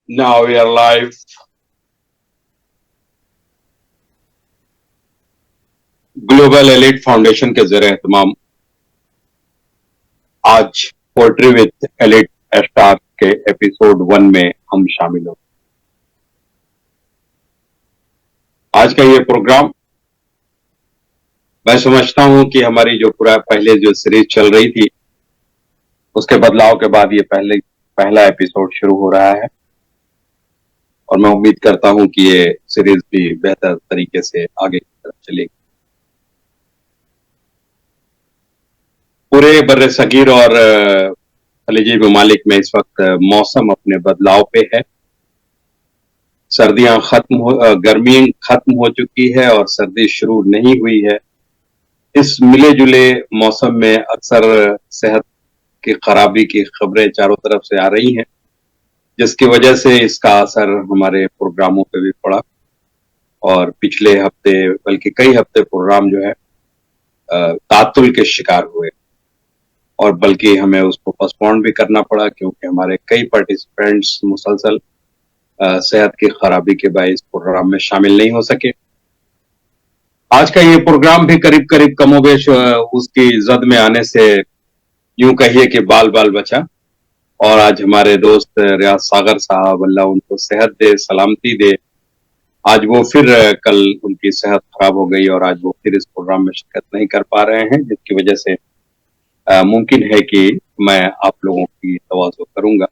Now we are live. Global elite foundation के ज़रिए एहतमाम आज पोएट्री विद एलिट स्टार के एपिसोड 1 में हम शामिल हो। आज का ये प्रोग्राम मैं समझता हूं कि हमारी जो पहले जो सीरीज चल रही थी उसके बदलाव के बाद ये पहला एपिसोड शुरू हो रहा है और मैं उम्मीद करता हूं कि ये सीरीज भी बेहतर तरीके से आगे की तरफ चलेगी। पूरे बर्रे सगीर और खलीजी ममालिक में इस वक्त मौसम अपने बदलाव पे है। सर्दियां गर्मी खत्म हो चुकी है और सर्दी शुरू नहीं हुई है। इस मिले जुले मौसम में अक्सर सेहत की खराबी की खबरें चारों तरफ से आ रही हैं, जिसकी वजह से इसका असर हमारे प्रोग्रामों पे भी पड़ा और पिछले हफ्ते बल्कि कई हफ्ते प्रोग्राम जो है तातुल के शिकार हुए और बल्कि हमें उसको पोस्टपोन भी करना पड़ा क्योंकि हमारे कई पार्टिसिपेंट्स मुसलसल सेहत की खराबी के बायस प्रोग्राम में शामिल नहीं हो सके। आज का ये प्रोग्राम भी करीब करीब कमोबेश उसकी जद में आने से यूं कहिए कि बाल बाल बचा और आज हमारे दोस्त रियाज सागर साहब, अल्लाह उनको सेहत दे, सलामती दे, आज वो फिर कल उनकी सेहत खराब हो गई और आज वो फिर इस प्रोग्राम में शिरकत नहीं कर पा रहे हैं, जिसकी वजह से मुमकिन है कि मैं आप लोगों की तवाज़ो करूंगा।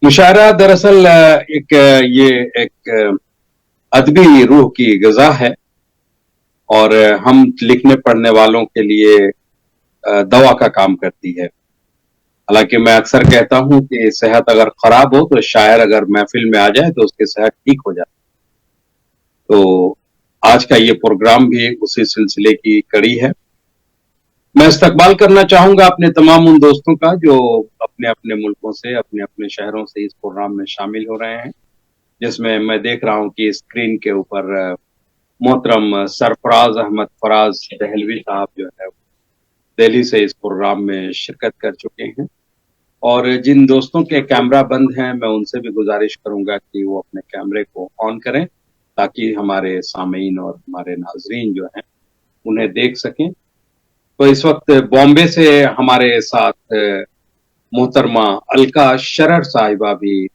मुशायरा दरअसल एक अदबी रूह की ग़िज़ा है और हम लिखने पढ़ने वालों के लिए दवा का काम करती है। हालांकि मैं अक्सर कहता हूं कि सेहत अगर खराब हो तो शायर अगर महफिल में आ जाए तो उसकी सेहत ठीक हो जाए। तो आज का ये प्रोग्राम भी उसी सिलसिले की कड़ी है। मैं इस्तकबाल करना चाहूंगा अपने तमाम उन दोस्तों का जो अपने अपने मुल्कों से, अपने अपने शहरों से इस प्रोग्राम में शामिल हो रहे हैं, जिसमें मैं देख रहा हूं कि स्क्रीन के ऊपर मोहतरम सरफराज अहमद फराज दहलवी साहब जो है दिल्ली से इस प्रोग्राम में शिरकत कर चुके हैं और जिन दोस्तों के कैमरा बंद हैं मैं उनसे भी गुजारिश करूंगा कि वो अपने कैमरे को ऑन करें ताकि हमारे सामीन और हमारे नाजरीन जो हैं उन्हें देख सकें। तो इस वक्त बॉम्बे से हमारे साथ मोहतरमा अलका शरर साहिबा भी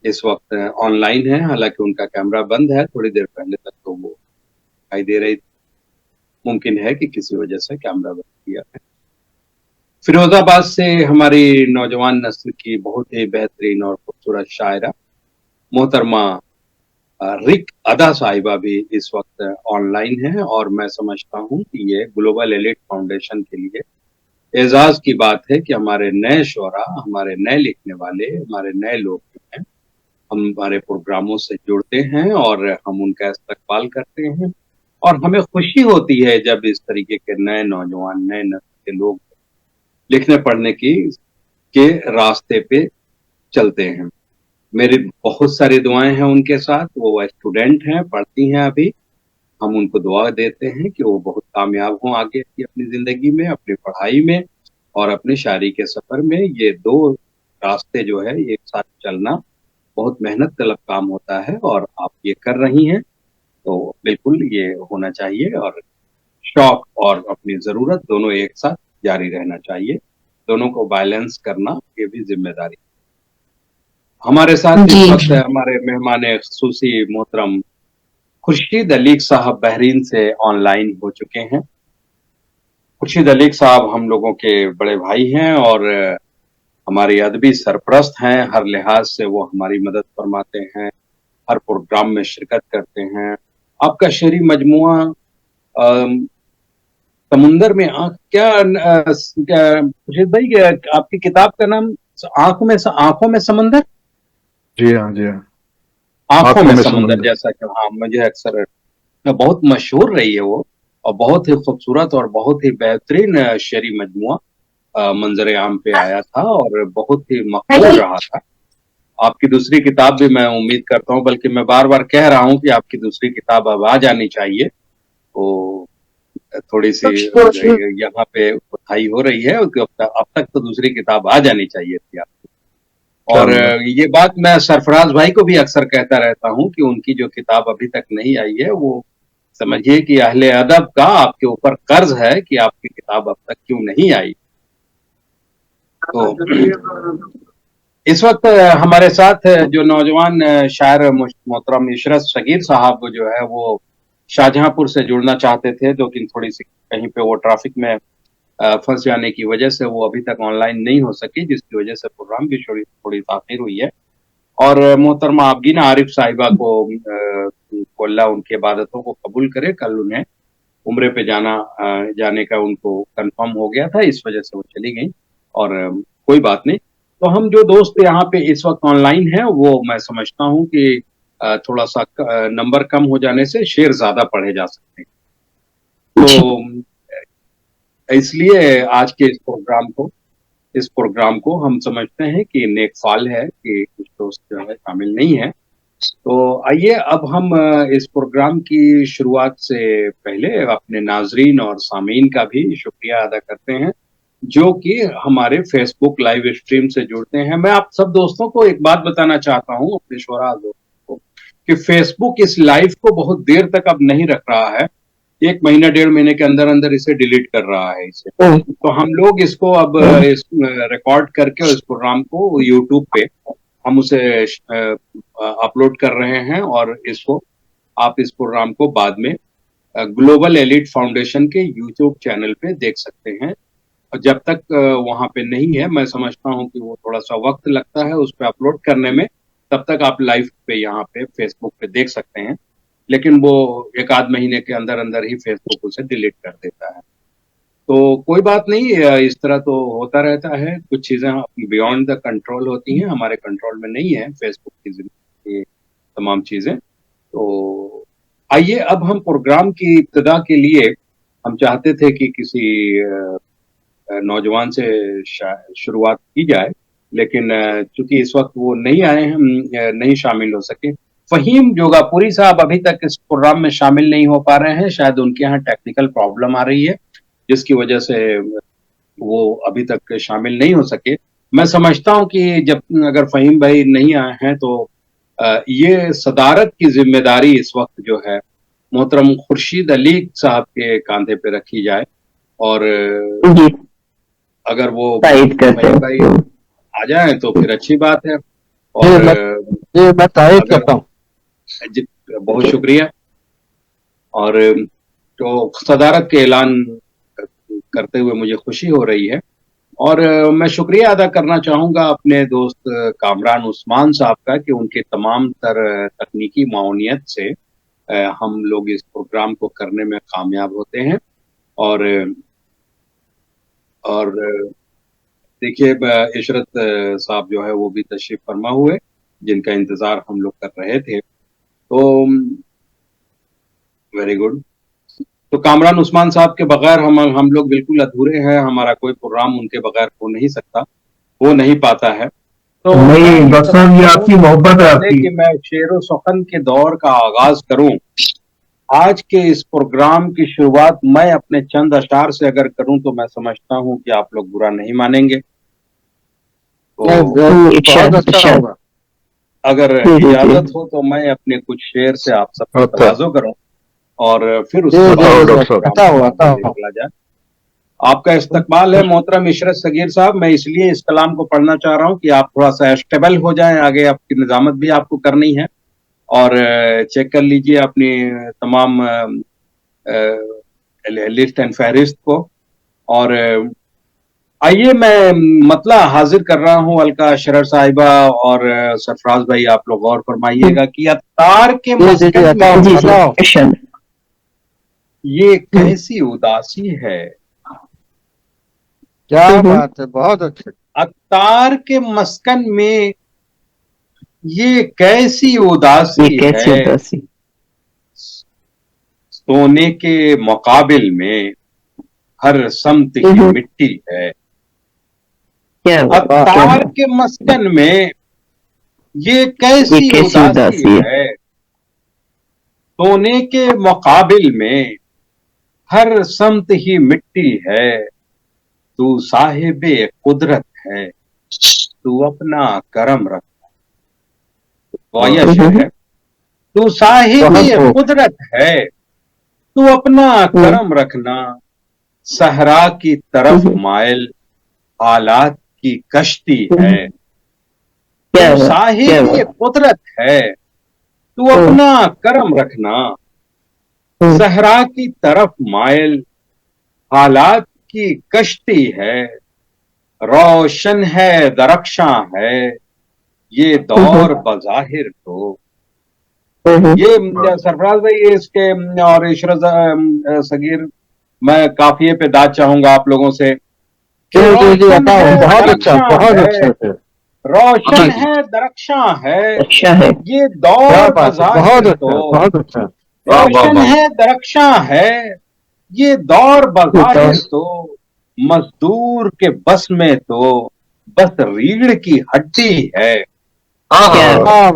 इस वक्त ऑनलाइन है, हालांकि उनका कैमरा बंद है। थोड़ी देर पहले तक तो वो दिखाई दे रही थी, मुमकिन है कि किसी वजह से कैमरा बंद किया है। फिरोजाबाद से हमारी नौजवान नस्ल की बहुत ही बेहतरीन और खूबसूरत शायरा मोहतरमा रिक अदा साहिबा भी इस वक्त ऑनलाइन है और मैं समझता हूं कि ये ग्लोबल एलिट फाउंडेशन के लिए एजाज की बात है कि हमारे नए शोरा, हमारे नए लिखने वाले, हमारे नए लोग जो हैं हमारे प्रोग्रामों से जुड़ते हैं और हम उनका इस्तकबाल करते हैं और हमें खुशी होती है जब इस तरीके के नए नौजवान, नए नस्ल के लोग लिखने पढ़ने के रास्ते पे चलते हैं। मेरी बहुत सारी दुआएं हैं उनके साथ। वो स्टूडेंट हैं, पढ़ती हैं अभी। हम उनको दुआ देते हैं कि वो बहुत कामयाब हों आगे की अपनी जिंदगी में, अपनी पढ़ाई में और अपनी शायरी के सफर में। ये दो रास्ते जो है एक साथ चलना बहुत मेहनत तलब काम होता है और आप ये कर रही हैं तो बिल्कुल ये होना चाहिए और शौक और अपनी जरूरत दोनों एक साथ जारी रहना चाहिए। दोनों को बैलेंस करना ये भी जिम्मेदारी। हमारे साथ इस जी वक्त हमारे मेहमान खुसूसी मोहतरम खुर्शीद अलीक साहब बहरीन से ऑनलाइन हो चुके हैं। खुर्शीद अलीक साहब हम लोगों के बड़े भाई हैं और हमारी अदबी सरपरस्त हैं। हर लिहाज से वो हमारी मदद फरमाते हैं, हर प्रोग्राम में शिरकत करते हैं। आपका शेरी मजमुआ समुंदर में आंख खुर्शीद भाई आपकी किताब का नाम आंखों में समंदर, जी हाँ, जी हाँ। आंखों में समंदर, समंदर। जैसा कि हाँ मुझे अक्सर बहुत मशहूर रही है वो और बहुत ही खूबसूरत और बहुत ही बेहतरीन शेरी मजमुआ मंजर आम पे आया था और बहुत ही मकबूल रहा था। आपकी दूसरी किताब भी मैं उम्मीद करता हूँ, बल्कि मैं बार बार कह रहा हूँ कि आपकी दूसरी किताब अब आ जानी चाहिए। तो थोड़ी सी यहाँ पे बधाई हो रही है, अब तक तो दूसरी किताब आ जानी चाहिए थी आपकी। اور یہ بات میں سرفراز بھائی کو بھی اکثر کہتا رہتا ہوں کہ ان کی جو کتاب ابھی تک نہیں آئی ہے وہ سمجھیے کہ اہل ادب کا آپ کے اوپر قرض ہے کہ آپ کی کتاب اب تک کیوں نہیں آئی. تو اس وقت ہمارے ساتھ جو نوجوان شاعر محترم عشرت صغیر صاحب جو ہے وہ شاہجہاں پور سے جڑنا چاہتے تھے، لیکن تھوڑی سی کہیں پہ وہ ٹریفک میں پھنس جانے کی وجہ سے وہ ابھی تک آن لائن نہیں ہو سکی، جس کی وجہ سے پروگرام بھی تھوڑی تاخیر ہوئی ہے. اور محترمہ آبگینہ عارف صاحبہ کو اللہ ان کی عبادتوں کو قبول کرے. کل انہیں عمرے پہ جانے کا ان کو کنفرم ہو گیا تھا، اس وجہ سے وہ چلی گئی. اور کوئی بات نہیں. تو ہم جو دوست یہاں پہ اس وقت آن لائن ہیں وہ میں سمجھتا ہوں کہ تھوڑا سا نمبر کم ہو جانے سے شعر زیادہ پڑھے جا سکتے ہیں. تو اس لیے آج کے اس پروگرام کو ہم سمجھتے ہیں کہ نیک فال ہے کہ کچھ دوست جو ہے شامل نہیں ہیں. تو آئیے اب ہم اس پروگرام کی شروعات سے پہلے اپنے ناظرین اور سامعین کا بھی شکریہ ادا کرتے ہیں جو کہ ہمارے فیس بک لائیو اسٹریم سے جڑتے ہیں. میں آپ سب دوستوں کو ایک بات بتانا چاہتا ہوں، اپنے شعراء دوستوں کو، کہ فیس بک اس لائیو کو بہت دیر تک اب نہیں رکھ رہا ہے. 1 مہینہ 1.5 مہینے کے اندر اندر اسے ڈیلیٹ کر رہا ہے اسے. تو ہم لوگ اس کو اب ریکارڈ کر کے اس پروگرام کو یوٹیوب پہ ہم اسے اپلوڈ کر رہے ہیں، اور اس کو آپ اس پروگرام کو بعد میں گلوبل ایلیٹ فاؤنڈیشن کے یوٹیوب چینل پہ دیکھ سکتے ہیں. اور جب تک وہاں پہ نہیں ہے، میں سمجھتا ہوں کہ وہ تھوڑا سا وقت لگتا ہے اس پہ اپلوڈ کرنے میں، تب تک آپ لائیو پہ یہاں پہ فیس بک پہ دیکھ سکتے ہیں. لیکن وہ 1 آدھ مہینے کے اندر اندر ہی فیس بک اسے ڈیلیٹ کر دیتا ہے. تو کوئی بات نہیں، اس طرح تو ہوتا رہتا ہے. کچھ چیزیں بیونڈ دا کنٹرول ہوتی ہیں، ہمارے کنٹرول میں نہیں ہے فیس بک کی تمام چیزیں. تو آئیے اب ہم پروگرام کی ابتدا کے لیے ہم چاہتے تھے کہ کسی نوجوان سے شروعات کی جائے، لیکن چونکہ اس وقت وہ نہیں آئے ہیں، نہیں شامل ہو سکے. فہیم جوگا پوری صاحب ابھی تک اس پروگرام میں شامل نہیں ہو پا رہے ہیں. شاید ان کے یہاں ٹیکنیکل پرابلم آ رہی ہے جس کی وجہ سے وہ ابھی تک شامل نہیں ہو سکے. میں سمجھتا ہوں کہ اگر فہیم بھائی نہیں آئے ہیں تو یہ صدارت کی ذمہ داری اس وقت جو ہے محترم خورشید علی صاحب کے کاندھے پہ رکھی جائے. اور اگر وہ فہیم بھائی آ جائیں تو پھر اچھی بات ہے. اور میں تائید کرتا ہوں. بہت شکریہ. اور تو صدارت کے اعلان کرتے ہوئے مجھے خوشی ہو رہی ہے، اور میں شکریہ ادا کرنا چاہوں گا اپنے دوست کامران عثمان صاحب کا کہ ان کے تمام تر تکنیکی معاونیت سے ہم لوگ اس پروگرام کو کرنے میں کامیاب ہوتے ہیں. اور دیکھیے عشرت صاحب جو ہے وہ بھی تشریف فرما ہوئے، جن کا انتظار ہم لوگ کر رہے تھے. تو ویری گڈ. تو کامران عثمان صاحب کے بغیر ہم لوگ بالکل ادھورے ہیں. ہمارا کوئی پروگرام ان کے بغیر ہو نہیں سکتا، ہو نہیں پاتا ہے. تو یہ آپ کی محبت ہے کہ میں شعر و سخن کے دور کا آغاز کروں. آج کے اس پروگرام کی شروعات میں اپنے چند اشعار سے اگر کروں تو میں سمجھتا ہوں کہ آپ لوگ برا نہیں مانیں گے. اگر اجازت ہو تو میں اپنے کچھ شعر سے آپ سب کو تواضع کروں اور پھر اس نکلا جائے. آپ کا استقبال ہے محترم عشرت صغیر صاحب. میں اس لیے اس کلام کو پڑھنا چاہ رہا ہوں کہ آپ تھوڑا سا اسٹیبل ہو جائیں. آگے آپ کی نظامت بھی آپ کو کرنی ہے، اور چیک کر لیجئے اپنی تمام لسٹ اینڈ فہرست کو. اور آئیے میں مطلع حاضر کر رہا ہوں. الکا شرر صاحبہ اور سرفراز بھائی آپ لوگ غور فرمائیے گا کہ اتار کے مسکن میں یہ کیسی اداسی ہے. کیا بات ہے، بہت اچھا. اتار کے مسکن میں یہ کیسی اداسی ہے، سونے کے مقابل میں ہر سمت کی مٹی ہے. اتار کے مسکن میں یہ کیسی اداسی ہے، سونے کے مقابل میں ہر سمت ہی مٹی ہے. تو صاحب قدرت ہے، तू अपना करम रख, वाया शेर है। तू साहिबी कुदरत है, तू अपना करम रखना, सहरा की तरफ माइल हालात की कश्ती है। तू साहिबी कुदरत है, तू अपना करम रखना, सहरा की तरफ माइल हालात की कश्ती है। रोशन है दरख्शां है ये दौर बज़ाहिर तो। ये सरफराज भाई, ये इसके और इशरत सगीर, मैं काफिये पे दाद चाहूंगा आप लोगों से। बहुत अच्छा, बहुत अच्छा, रोशन है दरख्शां है ये दौर बज़ाहिर तो। बहुत अच्छा। रोशन है दरख्शां है ये दौर बज़ाहिर तो। मजदूर के बस में तो बस रीढ़ की हड्डी है। बहुत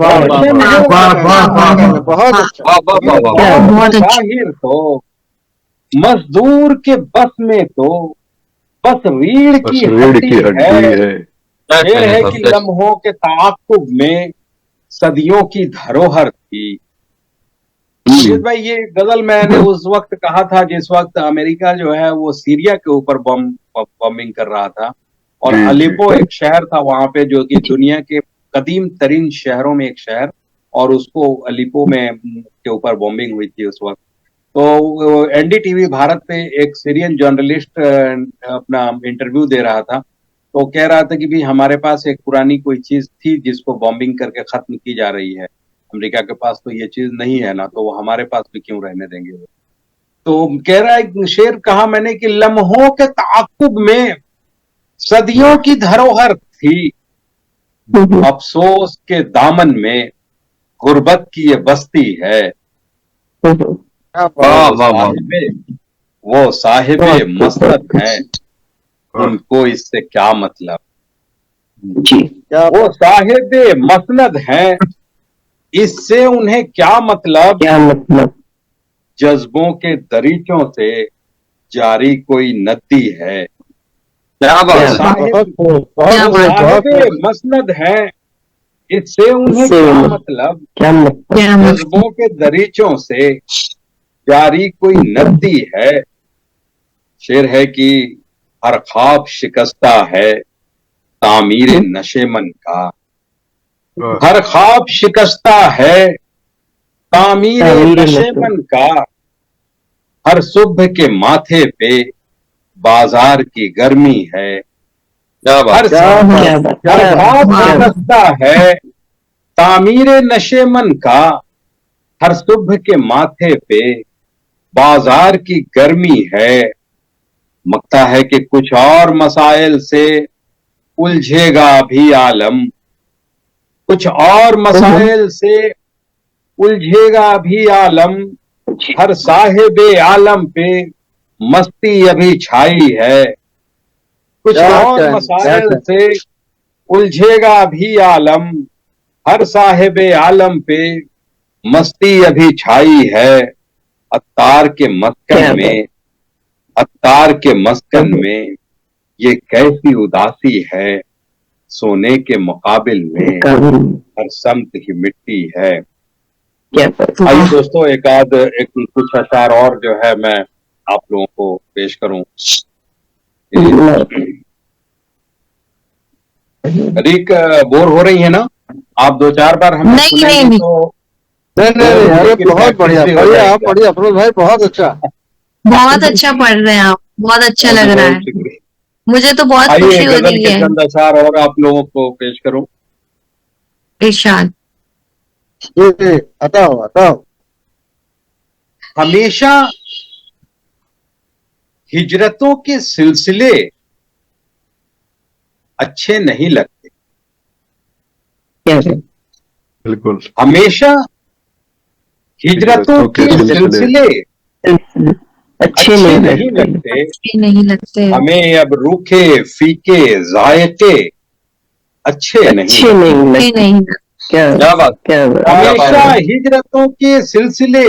जाहिर तो मजदूर के बस में तो बस रीढ़ की हड्डी है। शेर है कि लम्हों के ताक़ुब में सदियों की धरोहर थी। भाई, ये गजल मैंने उस वक्त कहा था जिस वक्त अमेरिका जो है वो सीरिया के ऊपर बॉम्बिंग कर रहा था, और अलेप्पो एक शहर था वहां पे जो कि दुनिया के कदीम तरीन शहरों में एक शहर, और उसको अलेप्पो में के ऊपर बॉम्बिंग हुई थी उस वक्त। तो एनडीटीवी भारत पे एक सीरियन जर्नलिस्ट अपना इंटरव्यू दे रहा था, तो कह रहा था कि भी हमारे पास एक पुरानी कोई चीज थी जिसको बॉम्बिंग करके खत्म की जा रही है, अमेरिका के पास तो ये चीज नहीं है ना, तो वो हमारे पास भी क्यों रहने देंगे। तो कह रहा है, शेर कहा मैंने कि लम्हों के ताक़ुब में सदियों की धरोहर थी, अफसोस के दामन में गुर्बत की ये बस्ती है। वो साहिबे मसनद है, उनको इससे क्या मतलब। वो साहिबे मसनद है, इससे उन्हें क्या मतलब। जज्बों के दरीचों से जारी कोई नदी है। साहिबे मसनद है, इससे उन्हें क्या मतलब। जज्बों के दरीचों से जारी कोई नदी है। शेर है कि हर ख्वाब शिकस्ता है तामीर नशेमन का। हर ख्वाब शिकस्ता है तामीर नशेमन का। हर सुबह के माथे पे बाजार की गर्मी है। हर ख्वाब शिकस्ता है तामीर नशेमन का। हर सुबह के माथे पे बाजार की गर्मी है। मकता है कि कुछ और मसाइल से उलझेगा भी आलम। कुछ और मसाइल से उलझेगा भी आलम। हर साहिबे आलम पे मस्ती अभी छाई है। कुछ और मसाइल से उलझेगा भी आलम। हर साहिबे आलम पे मस्ती अभी छाई है। अत्तार के मस्कन में ये कैसी उदासी है। सोने के मुकाबिल में हर समत ही मिट्टी है। आइए दोस्तों, एक कुछ अशार और जो है मैं आप लोगों को पेश करूं। रीक बोर हो रही है ना आप? 2-4 बार हमें सुनेंगे तो नहीं, अरे बहुत बढ़िया अफरोज भाई, बहुत अच्छा पढ़ रहे हैं आप, बहुत अच्छा लग रहा है, मुझे तो बहुत खुशी हो रही है। चंद अशार और आप लोगों को पेश करूं। इरशाद। बताओ। हमेशा हिजरतों के सिलसिले अच्छे नहीं लगते। बिल्कुल। हमेशा हिजरतों के सिलसिले अच्छे नहीं लगते। हमें अब रूखे फीके जायके अच्छे नहीं। क्या बात। हमेशा हिजरतों के सिलसिले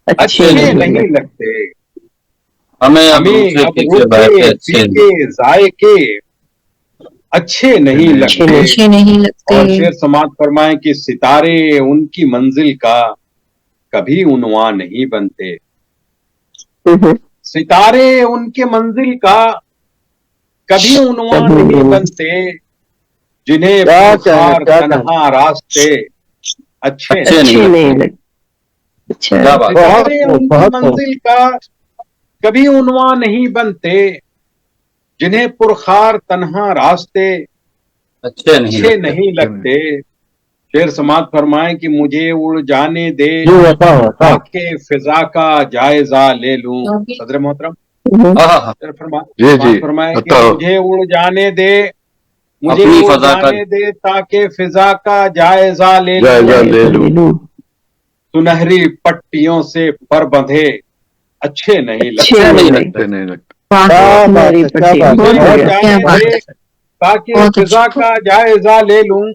अच्छे नहीं लगते। हमें अब रूखे फीके जायके अच्छे नहीं लगते, अच्छे नहीं लगते। اور शेर समात फरमाएं कि सितारे उनकी मंजिल का कभी उन्वां नहीं बनते, सितारे उनके मंजिल का कभी उन्वां नहीं बनते, जिन्हें पुरखार तन्हा रास्ते अच्छे नहीं लगते। सितारे उनकी मंजिल का कभी उन्वां नहीं बनते, जिन्हें पुरखार तन्हा रास्ते अच्छे नहीं लगते। शेर समात फरमाए कि मुझे उड़ जाने दे ताकि फिजा का जायजा ले लूं। सदर मोहतरम फरमाए कि मुझे उड़ जाने दे, मुझे उड़ जाने दे ताकि फिजा का जायजा ले लूं। सुनहरी पट्टियों से पर बंधे अच्छे नहीं लगते, ताकि फिजा का जायजा ले लूं।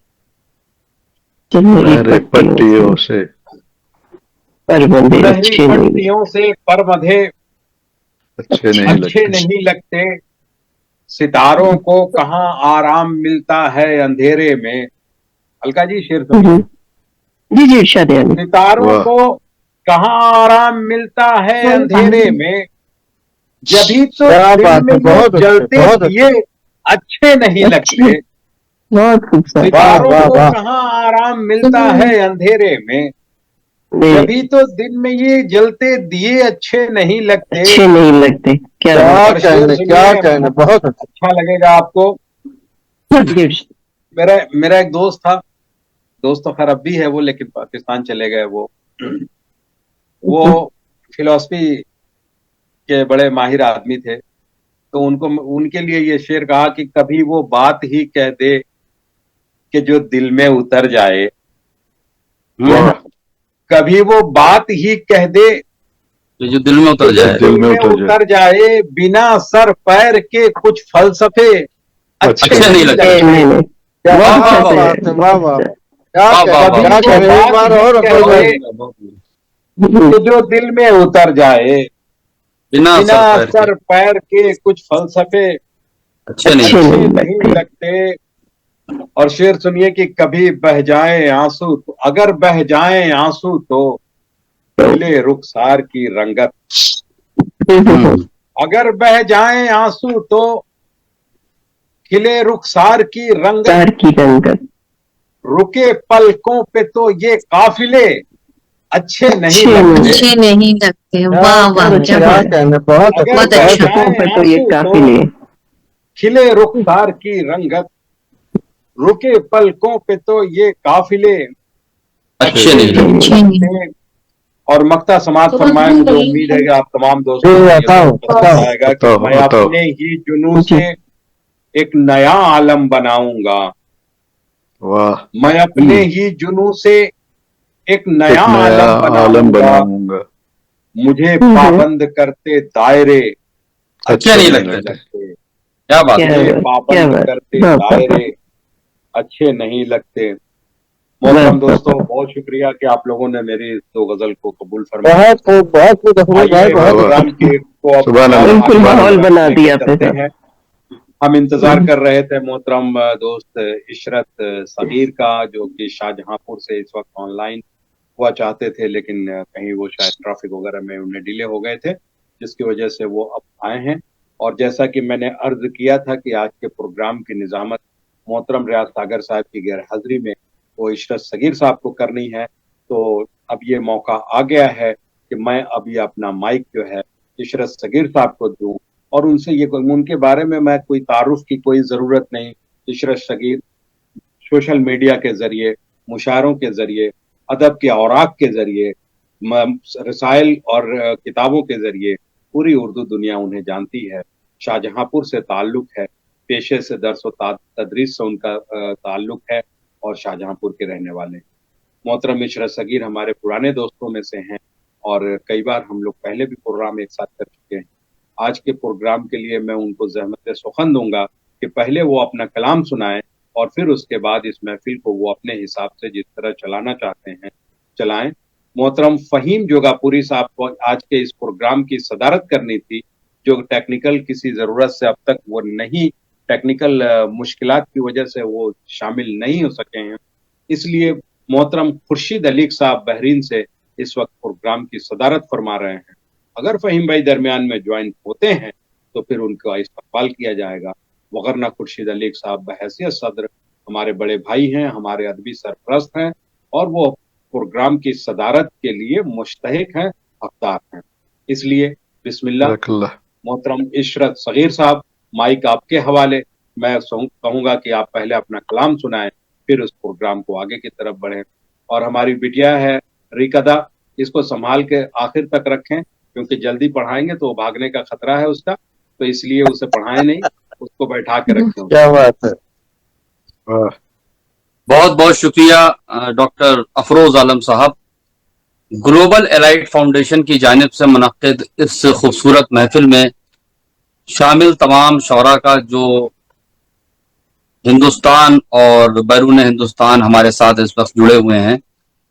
पट्टियों से पट्टियों से पर बंधे अच्छे नहीं लगते। सितारों को कहाँ आराम मिलता है अंधेरे में। अलका जी शेर जी सितारों को कहाँ आराम मिलता है अंधेरे में, जभी तो दिन में वो जलते दिए अच्छे नहीं लगते। सितारों को कहाँ आराम मिलता है अंधेरे में, जभी तो दिन में ये जलते दिए अच्छे नहीं लगते। क्या कहने बहुत अच्छा लगेगा आपको। मेरा एक दोस्त था, दोस्त तो खैर अब भी है वो, लेकिन पाकिस्तान चले गए। वो फिलॉसफी के बड़े माहिर आदमी थे, तो उनके लिए ये शेर कहा कि कभी वो बात ही कह दे कि जो दिल में उतर जाए, कभी वो बात ही कह दे जो दिल में उतर जाए, बिना सर पैर के कुछ फलसफे अच्छे नहीं लगते। जो दिल में उतर जाए, बिना सर पैर के कुछ फलसफे अच्छे नहीं लगते। और शेर सुनिए कि कभी बह जाए आंसू, तो अगर बह जाए आंसू तो खिले रुखसार की रंगत, अगर बह जाए आंसू तो खिले रुखसार की रंगत, रुके पलकों पे तो ये काफिले अच्छे नहीं लगते। वाह वाह, बहुत अच्छा। तो ये काफिले खिले रुखसार की रंगत, रुके पलकों पे तो ये काफिले अच्छे नहीं लगते। और मक्ता समात फरमाए, मुझे उम्मीद है कि आप तमाम दोस्तों को आएगा कि मैं अपने ही जुनून से एक नया आलम बनाऊंगा। मैं अपने ही जुनून से एक नया आलम बनाऊंगा। मुझे पाबंद करते दायरे अच्छे नहीं लगते। क्या बात है, पाबंद करते दायरे अच्छे नहीं लगते। मोहतरम दोस्तों, बहुत शुक्रिया कि आप लोगों ने मेरी इस दो गजल को कबूल फरमाया। माहौल बना दिया हैं। हम इंतजार कर रहे थे मोहतरम दोस्त इशरत सगीर का, जो कि शाहजहांपुर से इस वक्त ऑनलाइन हुआ चाहते थे, लेकिन कहीं वो शायद ट्रैफिक वगैरह में उन्हें डिले हो गए थे, जिसकी वजह से वो अब आए हैं। और जैसा कि मैंने अर्ज किया था कि आज के प्रोग्राम की निजामत मोहतरम रियाज सागर साहब की गैर हाजिरी में वो इशरत सगीर साहब को करनी है, तो अब ये मौका आ गया है कि मैं अब ये अपना माइक जो है इशरत सगीर साहब को दूं और उनसे ये, उनके बारे में मैं कोई तारुफ की कोई ज़रूरत नहीं। इशरत सगीर सोशल मीडिया के ज़रिए, मुशायरों के ज़रिए, अदब के औराक के ज़रिए, रसाइल और किताबों के ज़रिए पूरी उर्दू दुनिया उन्हें जानती है। शाहजहांपुर से ताल्लुक़ है, पेशे से दर्स व तदरीस से उनका ताल्लुक़ है और शाहजहांपुर के रहने वाले हैं। मोहतरम इशरत सगीर हमारे पुराने दोस्तों में से हैं और कई बार हम लोग पहले भी प्रोग्राम एक साथ कर चुके हैं। आज के प्रोग्राम के लिए मैं उनको ज़हमत सुखन दूंगा कि पहले वो अपना कलाम सुनाएं और फिर उसके बाद इस महफिल को वो अपने हिसाब से जिस तरह चलाना चाहते हैं चलाएं। मोहतरम फ़हीम जोगापुरी साहब को आज के इस प्रोग्राम की सदारत करनी थी, जो टेक्निकल किसी ज़रूरत से अब तक वो नहीं टेक्निकल मुश्किलात की वजह से वो शामिल नहीं हो सके हैं। इसलिए मोहतरम खुर्शीद अलीक साहब बहरीन से इस वक्त प्रोग्राम की सदारत फरमा रहे हैं। अगर फ़हीम भाई दरमियान में ज्वाइन होते हैं तो फिर उनका इस्तकबाल किया जाएगा, वगरना खुर्शीद अलीक साहब बहैसियत सदर हमारे बड़े भाई हैं, हमारे अदबी सरपरस्त हैं और वो प्रोग्राम की सदारत के लिए मुस्तहिक हैं, हकदार हैं। इसलिए बिस्मिल्लाह। मोहतरम इशरत सगीर साहब, माइक आपके हवाले। मैं कहूँगा कि आप पहले अपना कलाम सुनाएं, फिर उस प्रोग्राम को आगे की तरफ बढ़ें। और हमारी बिटिया है रिकदा, इसको संभाल के आखिर तक रखें, क्योंकि जल्दी पढ़ाएंगे तो भागने का खतरा है उसका, तो इसलिए उसे पढ़ाएं नहीं, उसको बैठा के रखें। क्या बात है। बहुत बहुत शुक्रिया डॉक्टर अफरोज आलम साहब। ग्लोबल एलाइट फाउंडेशन की जानिब से मुनक्किद इस खूबसूरत महफिल में शामिल तमाम शौरा का जो हिंदुस्तान और बैरून हिंदुस्तान हमारे साथ इस वक्त जुड़े हुए हैं,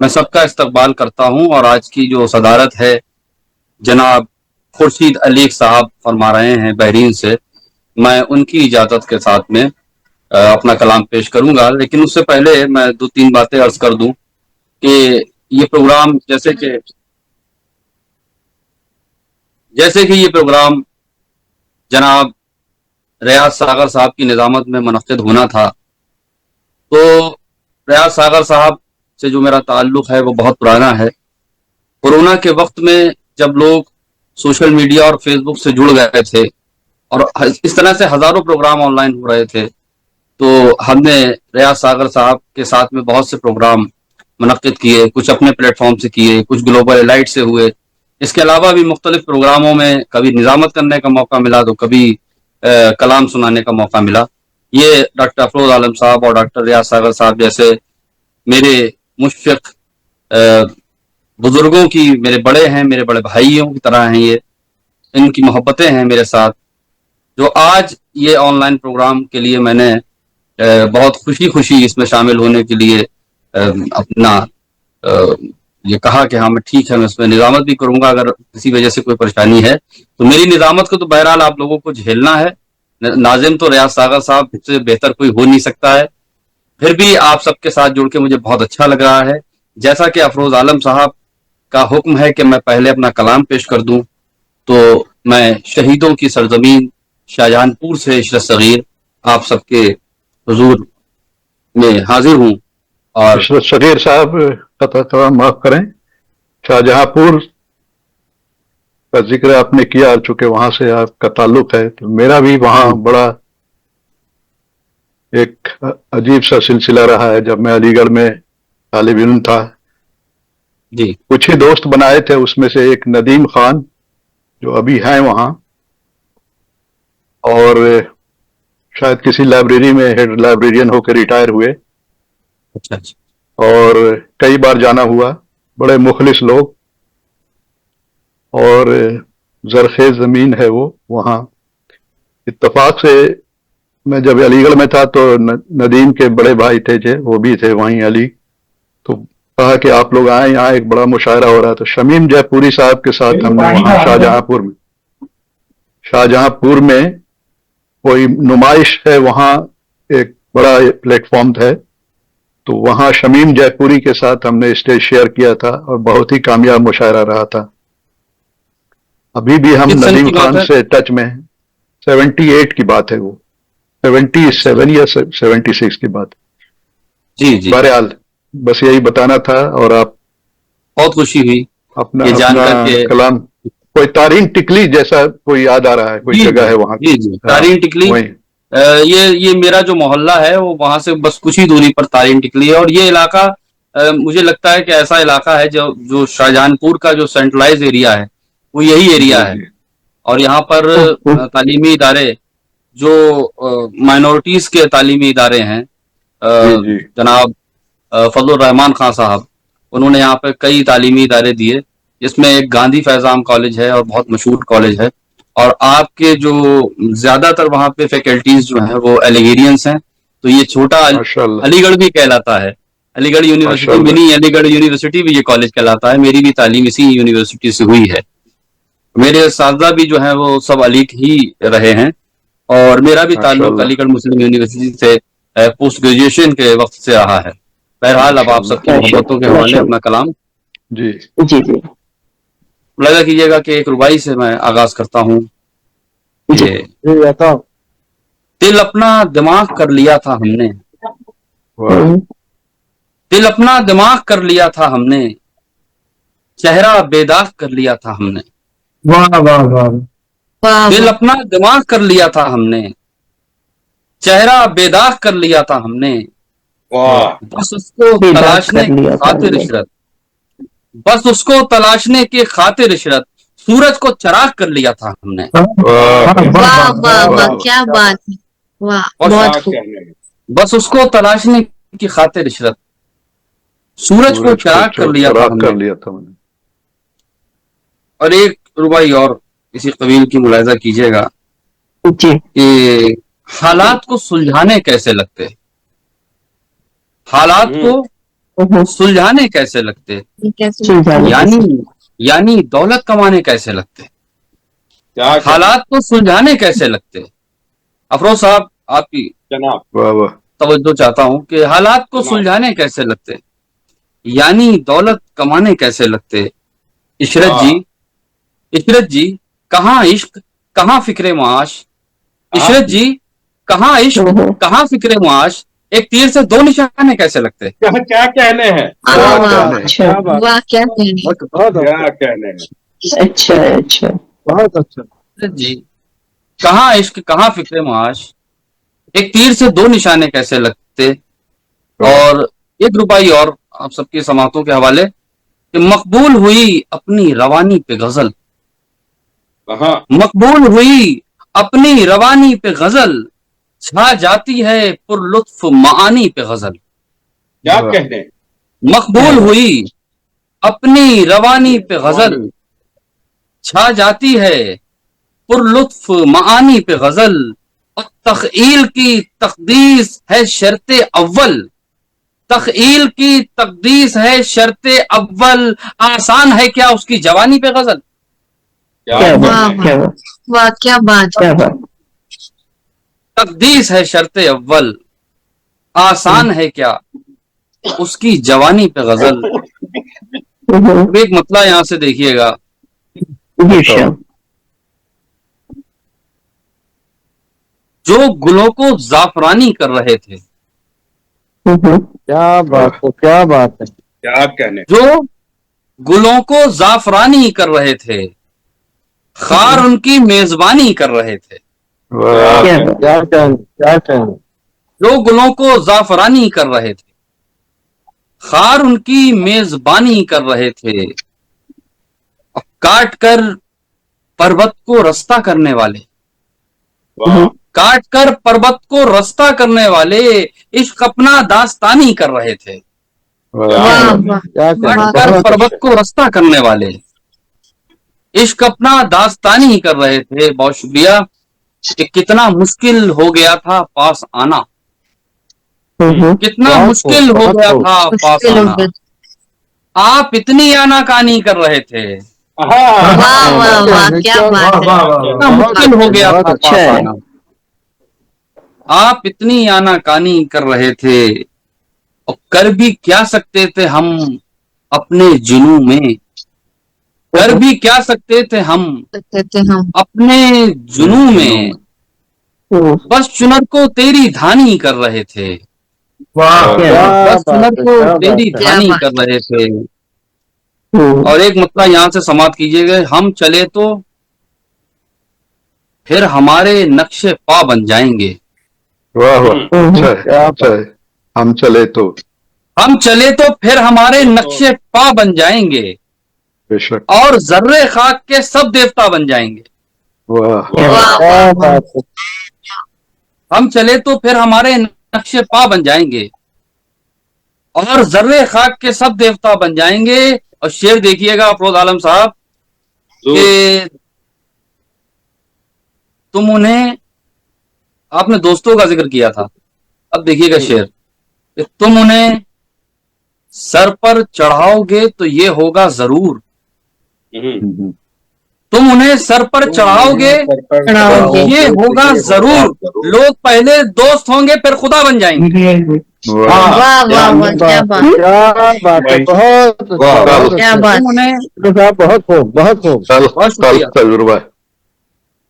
मैं सबका इस्तकबाल करता हूं। और आज की जो सदारत है जनाब खुर्शीद अलीक साहब फरमा रहे हैं बहरीन से, मैं उनकी इजाज़त के साथ में अपना कलाम पेश करूंगा। लेकिन उससे पहले मैं 2-3 बातें अर्ज कर दूं कि ये प्रोग्राम जैसे कि ये प्रोग्राम जनाब रियाज सागर साहब की निजामत में मुनक्किद होना था, तो रियाज सागर साहब से जो मेरा ताल्लुक है वो बहुत पुराना है। कोरोना के वक्त में जब लोग सोशल मीडिया और फेसबुक से जुड़ गए थे और इस तरह से हजारों प्रोग्राम ऑनलाइन हो रहे थे, तो हमने रियाज सागर साहब के साथ में बहुत से प्रोग्राम मुनक्किद किए, कुछ अपने प्लेटफॉर्म से किए, कुछ ग्लोबल एलाइट से हुए। इसके अलावा भी मुख्तलिफ प्रोग्रामों में कभी निजामत करने का मौका मिला तो कभी कलाम सुनाने का मौका मिला। ये डॉक्टर अफरोज आलम साहब और डॉक्टर रियाज सागर साहब जैसे मेरे मुशफ़िक़ बुजुर्गों की, मेरे बड़े हैं, मेरे बड़े भाइयों की तरह हैं, ये इनकी मोहब्बतें हैं मेरे साथ, जो आज ये ऑनलाइन प्रोग्राम के लिए मैंने बहुत खुशी इसमें शामिल होने के लिए अपना ये कहा कि हाँ मैं ठीक है, मैं इसमें निजामत भी करूंगा। अगर किसी वजह से कोई परेशानी है तो मेरी निजामत को तो बहरहाल आप लोगों को झेलना है। नाजिम तो रियाज सागर साहब से बेहतर कोई हो नहीं सकता है, फिर भी आप सबके साथ जुड़ के मुझे बहुत अच्छा लग रहा है। जैसा कि अफरोज आलम साहब का हुक्म है कि मैं पहले अपना कलाम पेश कर दूं, तो मैं शहीदों की सरजमीन शाहजहानपुर से इशरत सगीर आप सबके हुजूर में हाजिर हूं। और इशरत सगीर साहब माफ करें, शाहजहांपुर का जिक्र आपने किया, चूंकि वहां से आपका ताल्लुक है, तो मेरा भी वहां बड़ा एक अजीब सा सिलसिला रहा है। जब मैं अलीगढ़ में तालिब इल्म था जी, कुछ ही दोस्त बनाए थे, उसमें से एक नदीम खान जो अभी हैं वहां, और शायद किसी लाइब्रेरी में हेड लाइब्रेरियन होकर रिटायर हुए। अच्छा। और कई बार जाना हुआ, बड़े मुखलिस लोग, और जरखेज जमीन है वो वहाँ। इत्तेफाक से मैं जब अलीगढ़ में था तो नदीम के बड़े भाई थे वो भी थे वहीं अली, तो कहा कि आप लोग आए, यहाँ एक बड़ा मुशायरा हो रहा था। शमीम जयपुरी साहब के साथ हमने वहाँ शाहजहांपुर में कोई नुमाइश है, वहाँ एक बड़ा प्लेटफॉर्म है, तो वहाँ शमीम जयपुरी के साथ हमने स्टेज शेयर किया था और बहुत ही कामयाब मुशायरा रहा था। अभी भी हम नदीम खान से टच में हैं। 78 की बात है वो, 77 या 76 की बात। जी जी, बहरहाल बस यही बताना था। और आप बहुत खुशी हुई अपना कलाम, कोई तारीन टिकली जैसा कोई याद आ रहा है, कोई जगह है वहाँ? जी जी, तारीन टिकली, ये मेरा जो मोहल्ला है वो वहां से बस कुछ ही दूरी पर तारीन टिकली है। और ये इलाका मुझे लगता है कि ऐसा इलाका है जो शाहजहानपुर का जो सेंट्रलाइज एरिया है वो यही एरिया है। और यहाँ पर तालीमी इदारे जो माइनॉरिटीज के तालीमी इदारे हैं, जनाब फजलुर रहमान खान साहब, उन्होंने यहाँ पे कई तालीमी इदारे दिए, जिसमें एक गांधी फैजाम कॉलेज है और बहुत मशहूर कॉलेज है। और आपके जो ज्यादातर वहाँ पे फैकल्टीज जो हैं वो एलिगेरियंस हैं, तो ये छोटा अलीगढ़ भी कहलाता है। Aligarh university, mini Aligarh university भी ये कॉलेज कहलाता है। मेरी भी तालीम इसी यूनिवर्सिटी से हुई है। मेरे साथी भी जो हैं वो सब अली ही रहे हैं। اور میرا بھی تعلق ماشاءاللہ۔ علی گڑھ مسلم یونیورسٹی سے پوسٹ گریجویشن کے وقت سے رہا ہے۔ بہرحال اب آپ سب کی محبتوں کے حوالے اپنا کلام جی جی جی لگا کیجیے گا کہ ایک ربائی سے میں آغاز کرتا ہوں کہ دل اپنا دماغ کر لیا تھا ہم نے، واہ دل اپنا دماغ کر لیا تھا ہم نے، چہرہ بے داغ کر لیا تھا ہم نے، واہ دل اپنا دماغ کر لیا تھا ہم نے، چہرہ بے داغ کر لیا تھا ہم نے، واہ بس اس کو بے داغ تلاشنے کر لیا کی تھا خاطر ہم نے۔ عشرت، بس اس کو تلاشنے کی خاطر عشرت، سورج کو چراغ کر لیا تھا ہم نے، واہ واہ واہ واہ واہ کیا بات ہے، واہ اور بہت کیا خوب۔ کہنے ہیں۔ بس اس کو تلاشنے کی خاطر عشرت، سورج کو چراغ کر لیا تھا چراغ ہم کر نے۔ لیا تھا ہم نے۔ اور ایک ربائی اور اسی قبیل کی ملاحظہ کیجیے گا جی کہ حالات کو سلجھانے کیسے لگتے، حالات کو سلجھانے کیسے لگتے، یہ کیسے سلجھانے یعنی دولت کمانے کیسے لگتے، کیا کہنے ہیں حالات کو سلجھانے کیسے لگتے۔ افروز صاحب آپ کی جناب؟ واہ واہ توجہ چاہتا ہوں کہ حالات کو جناب۔ سلجھانے کیسے لگتے، یعنی دولت کمانے کیسے لگتے۔ عشرت جی، عشرت جی کہاں عشق کہاں فکر معاش، عشرت جی کہاں عشق کہاں فکر معاش، ایک تیر سے دو نشانے کیسے لگتے۔ کیا کہنے ہیں؟ واہ واہ کہنے ہیں۔ اچھا واہ کیا کہنے ہیں۔ کیا کہنے ہیں؟ اچھا اچھا عشرت جی کہاں عشق کہاں فکر معاش، ایک تیر سے دو نشانے کیسے لگتے۔ اور ایک ربائی اور آپ سب کی سماعتوں کے حوالے کہ مقبول ہوئی اپنی روانی پہ غزل، ہاں مقبول ہوئی اپنی روانی پہ غزل، چھا جاتی ہے پر لطف معانی پہ غزل، کیا کہنے ہیں؟ مقبول ہوئی اپنی روانی پہ غزل، چھا جاتی ہے پر لطف معانی پہ غزل، اور تخیل کی تقدیس ہے شرط اول، تخیل کی تقدیس ہے شرط اول، آسان ہے کیا اس کی جوانی پہ غزل۔ کیا کیا کہنے بات ہیں؟ کیا بات واہ کیا بات ہے۔ کیا بات تقدیس ہے شرط اول، آسان ہے کیا اس کی جوانی پہ غزل۔ اب ایک مطلع یہاں سے دیکھیے گا، جی شاہ جو گلوں کو زعفرانی کر رہے تھے، کیا کہنے ہیں؟ جو گلوں کو زعفرانی کر رہے تھے، خار ان کی میزبانی کر رہے تھے، واہ کیا بات جو گلوں کو زعفرانی کر رہے تھے، خار ان کی میزبانی کر رہے تھے، اور کاٹ کر پربت کو رستہ کرنے والے، واہ کاٹ کر پربت کو رستہ کرنے والے، عشق اپنا داستانی کر رہے تھے، واہ واہ کاٹ کر پربت کو رستہ کرنے والے، عشق اپنا داستانی کر رہے تھے۔ بہت شکریہ کہ کتنا مشکل ہو گیا تھا پاس آنا، کتنا مشکل ہو گیا تھا پاس مشکل ہو آنا، گیا۔ آپ اتنی آناکانی کر رہے تھے، واہ واہ واہ کیا بات ہے۔ کتنا مشکل ہو گیا تھا اچھا پاس ہے۔ آنا، آپ اتنی آناکانی کر رہے تھے، اور کر بھی کیا سکتے تھے ہم اپنے جنوں میں، کر بھی کیا سکتے تھے ہم کہتے ہم اپنے جنوں میں، بس چنر کو تیری دھانی کر رہے تھے، بس چنر کو تیری دھانی کر رہے تھے۔ اور ایک مطلب یہاں سے سماعت کیجئے گا، ہم چلے تو پھر ہمارے نقش پا بن جائیں گے، واہ واہ اچھا ہے اچھا ہے ہم چلے تو ہم چلے تو پھر ہمارے نقش پا بن جائیں گے، بے شک اور ذرے خاک کے سب دیوتا بن جائیں گے، واہ واہ واہ واہ ہم چلے تو پھر ہمارے نقش پا بن جائیں گے، اور ذرے خاک کے سب دیوتا بن جائیں گے۔ اور شعر دیکھیے گا افروز عالم صاحب کہ تم انہیں، آپ نے دوستوں کا ذکر کیا تھا، اب دیکھیے گا شعر کہ تم انہیں سر پر چڑھاؤ گے تو یہ ہوگا ضرور، तुम उन्हें सर पर चढ़ाओगे तो ये होगा जरूर, लोग पहले दोस्त होंगे फिर खुदा बन जाएंगे। वाह वाह वाह वाह, क्या बात, क्या बात है, बहुत वाह, क्या बात। तुम उन्हें साहब, बहुत खूब, बहुत खूब। बहुत शुक्रिया। तजुर्बा है,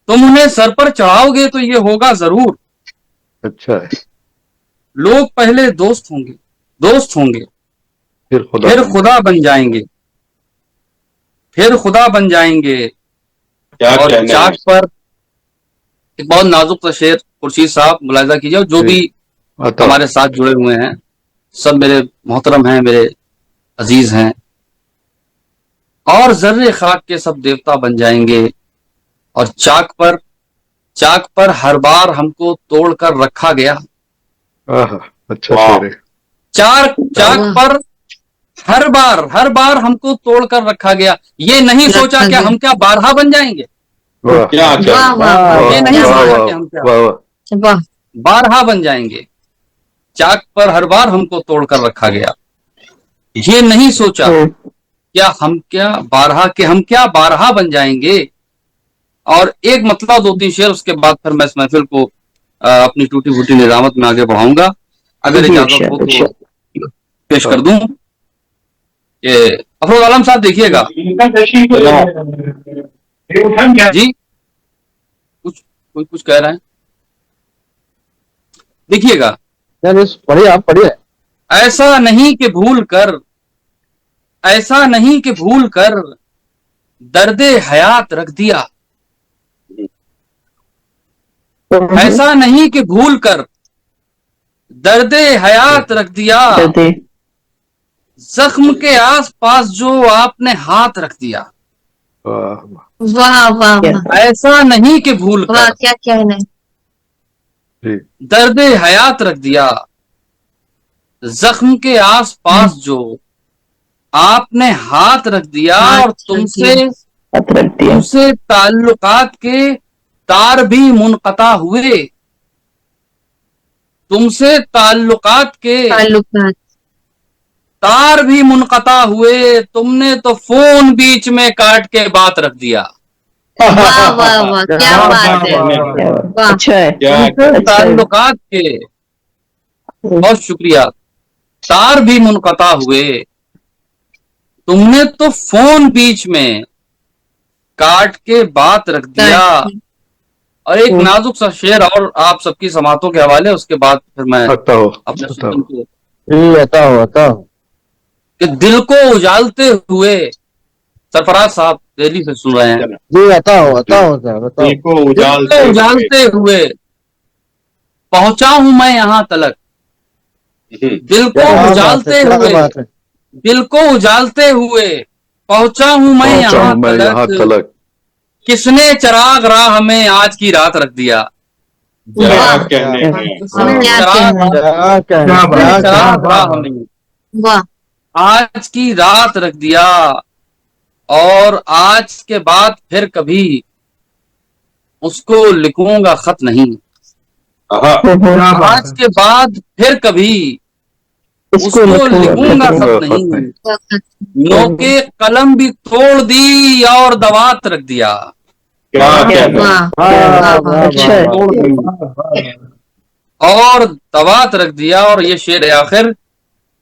तुम उन्हें सर पर चढ़ाओगे तो ये होगा जरूर, अच्छा है। लोग पहले दोस्त होंगे फिर फिर खुदा बन जाएंगे, फिर खुदा बन जाएंगे। क्या और कहने चाक हैं। पर एक बहुत नाजुक सा शेर, खुर्शीद साहब मुलाहिजा कीजिए, और जो जी, भी आता हमारे साथ जुड़े हुए हैं सब मेरे मोहतरम हैं, मेरे अजीज हैं। और जर्रे खाक के सब देवता बन जाएंगे, और चाक पर हर बार हमको तोड़ कर रखा गया। आहा, अच्छा वाह। शेर है। चाक पर हर बार हमको तोड़ कर रखा गया, ये नहीं सोचा क्या हम क्या बारहा बन जाएंगे। वाह क्या वाह कहने वाह वाह, वाह ये नहीं वाह सोचा वाह कि हम क्या वाह वाह, वाह, बारहा बन जाएंगे। चाक पर हर बार हमको तोड़ कर रखा गया, ये नहीं सोचा क्या हम क्या बारहा बन जाएंगे। और एक मतला 2-3 शेर, उसके बाद फिर मैं इस महफिल को अपनी टूटी फूटी निजामत में आगे बढ़ाऊंगा। अगर इजाजत हो तो पेश कर दूं। ये अफरोज आलम साहब देखिएगा जी, कुछ कह रहे हैं, देखिएगा। पढ़िए, आप पढ़िए। ऐसा नहीं कि भूल कर दर्दे हयात रख दिया, ऐसा नहीं कि भूल कर दर्दे हयात रख दिया, जख्म के आस पास जो आपने हाथ रख दिया। वाह वाह वाह वाह, ऐसा नहीं कि भूल वाह, कर क्या कहना है। जी, दर्दे हयात रख दिया, जख्म के आस पास जो आपने हाथ रख दिया, और तुमसे ताल्लुकात के तार भी मुनक़ता हुए, तुमसे ताल्लुकात के ताल्लुकात, तार भी मुनक़ता हुए, तुमने तो फोन बीच में काट के बात रख दिया। वाह वाह वाह, क्या बात है, वाह, अच्छा है, तुमसे ताल्लुकात के, बहुत शुक्रिया, तार भी मुनक़ता हुए, तुमने तो फोन बीच में काट के बात रख दिया। और एक नाजुक सा शेर और आप सबकी समातों के हवाले, उसके बाद फिर मैं आता हो अपने आता सुकून हो। को बताओ। कि दिल को उजालते हुए, सरफराज साहब दिल्ली से सुन रहे हैं, जी, बताओ। दिल को दिल को उजालते हुए पहुंचा हूं मैं यहाँ तलक, दिल को उजालते हुए पहुंचा हूं मैं यहाँ तलक, किसने चिराग राह में आज की रात रख दिया। क्या कहने हैं। किसने क्या चिराग राह में वाह, आज की रात रख दिया, और आज के बाद फिर कभी उसको लिखूंगा खत नहीं, आज के बाद फिर कभी उसको लिखूंगा खत नहीं, नोके कलम भी तोड़ दी और दवात रख दिया। क्या कहने हैं। वाह वाह, और दवात रख दिया। और ये शेर आखिर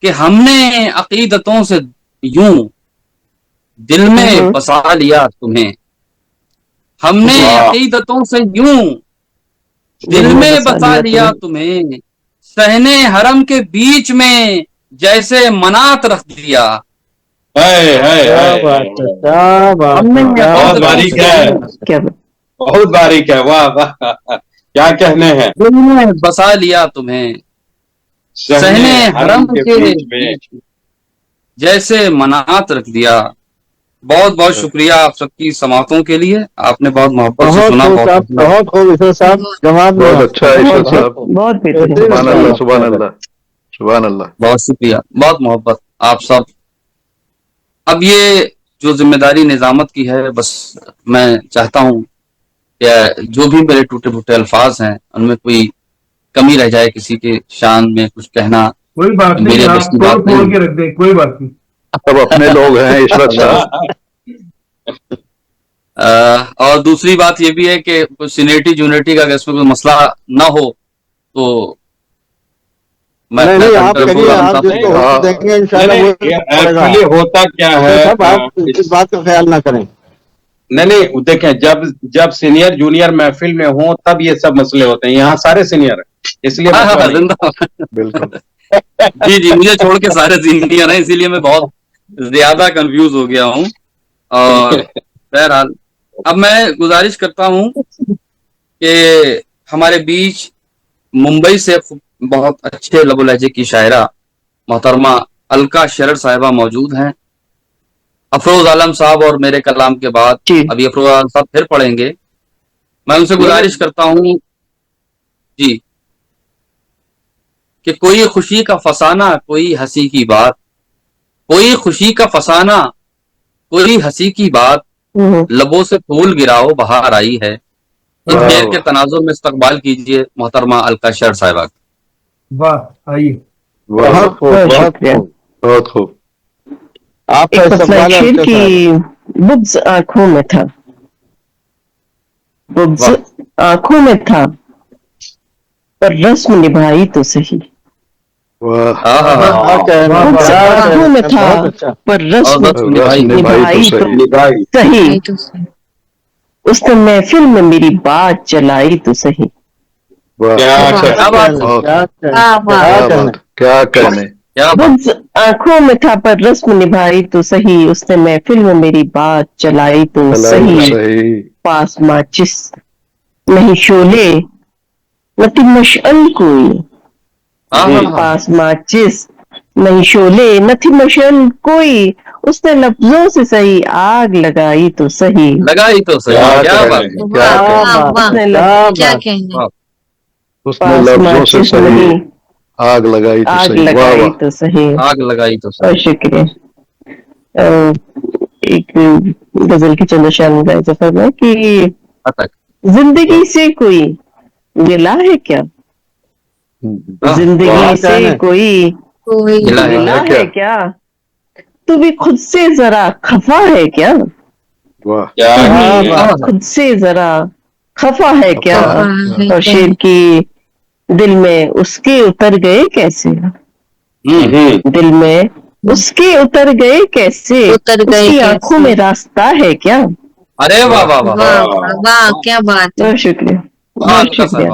कि हमने अकीदतों से यूं दिल में बसा लिया तुम्हें, हमने अकीदतों से यूं दिल में बसा लिया तुम्हें, सहने हरम के बीच में जैसे मनात रख दिया। बहुत बारीक है, बहुत बारीक है। वाह वाह, क्या कहने हैं। दिल में बसा लिया तुम्हें, सहने हरम के बीच में जैसे मनात रख दिया। बहुत बहुत शुक्रिया आप सबकी समातों के लिए, आपने बहुत मोहब्बत से सुना। बहुत खूब ईश्वर साहब, जवाब बहुत अच्छा है ईश्वर साहब, बहुत सुभान अल्लाह सुभान अल्लाह सुभान अल्लाह। बहुत शुक्रिया, बहुत मोहब्बत आप सब। अब ये जो जिम्मेदारी निजामत की है, बस मैं चाहता हूँ कि जो भी मेरे टूटे फूटे अल्फाज हैं उनमें कोई कमी रह जाए, किसी के शान में कुछ कहना, कोई बात नहीं, मेरे आप बस की बात खोल नहीं। के रख दे, कोई बात नहीं। सब अपने लोग हैं ईश्वर साहब। اور دوسری بات یہ بھی ہے کہ کوئی سینئرٹی جونیئرٹی کا اگر اس میں کوئی مسئلہ نہ ہو تو میں نہیں آپ کنٹرول کریے، کرتا آپ جس کو ہوں. وقت دیں گے انشاءاللہ وہ پڑے گا. ایکچولی ہوتا کیا ہے صاحب آپ اس بات کا خیال نہ کریں. نہیں دیکھیں، جب سینئر جونیئر محفل میں ہوں تب یہ سب مسئلے ہوتے ہیں. یہاں سارے سینئر ہیں اس لیے مسئلہ نہیں. زندہ بالکل. جی مجھے چھوڑ کے سارے سینئر ہیں، اسی لیے میں بہت زیادہ کنفیوز ہو گیا ہوں. اور بہرحال اب میں گزارش کرتا ہوں کہ ہمارے بیچ ممبئی سے بہت اچھے لب و لہجے کی شاعرہ محترمہ الکا شرر صاحبہ موجود ہیں. افروز عالم صاحب اور میرے کلام کے بعد جی ابھی افروز عالم صاحب پھر پڑھیں گے. میں ان سے گزارش کرتا ہوں جی کہ کوئی خوشی کا فسانہ کوئی ہنسی کی بات، کوئی خوشی کا فسانہ کوئی ہنسی کی بات، لبوں سے پھول گراؤ بہار آئی ہے. اس شعر کے تناظر میں استقبال کیجیے محترمہ الکا شرر صاحبہ. واہ آئیے. بہت خوب، بہت خوب، بہت خوب. آپ کا ایک مسئلہ استقبال ہے. شیر کی بغض آنکھوں میں تھا، بغض آنکھوں میں تھا پر رسم نبھائی تو صحیح. بغض آنکھوں میں تھا بہت اچھا. پر رسم رسم نبھائی تو صحیح. اس نے محفل میں میری بات چلائی تو صحیح. کیا کہنے. بغض آنکھوں میں تھا پر رسم نبھائی تو صحیح. اس نے محفل میں میری بات چلائی تو صحیح. پاس ماچس نہیں شولے نہ تھی مشعل کوئی، پاس ماچس نہیں شولے نہ تھی مشعل کوئی. اس نے لفظوں سے صحیح آگ لگائی تو صحیح. لگائی تو صحیح. کیا بات ہے. کیا کہنے. اس نے لفظوں سے صحیح آگ لگائی تو آگ صحیح. لگائی تو صحیح. آگ لگائی تو بہت صحیح. شکریہ. ایک غزل کی چند اشعار میں گائے ظفر میں کہ زندگی سے کوئی گلہ ہے کیا، زندگی سے کوئی گلہ ہے کیا، تو بھی خود سے ذرا خفا ہے کیا، خود سے ذرا خفا ہے کیا. اور شیر کی دل میں اس کے اتر گئے کیسے، دل میں اس کے اتر گئے کیسے، اس کی آنکھوں میں راستہ ہے کیا. ارے واہ واہ واہ واہ کیا بات ہے. بہت شکریہ، بہت شکریہ،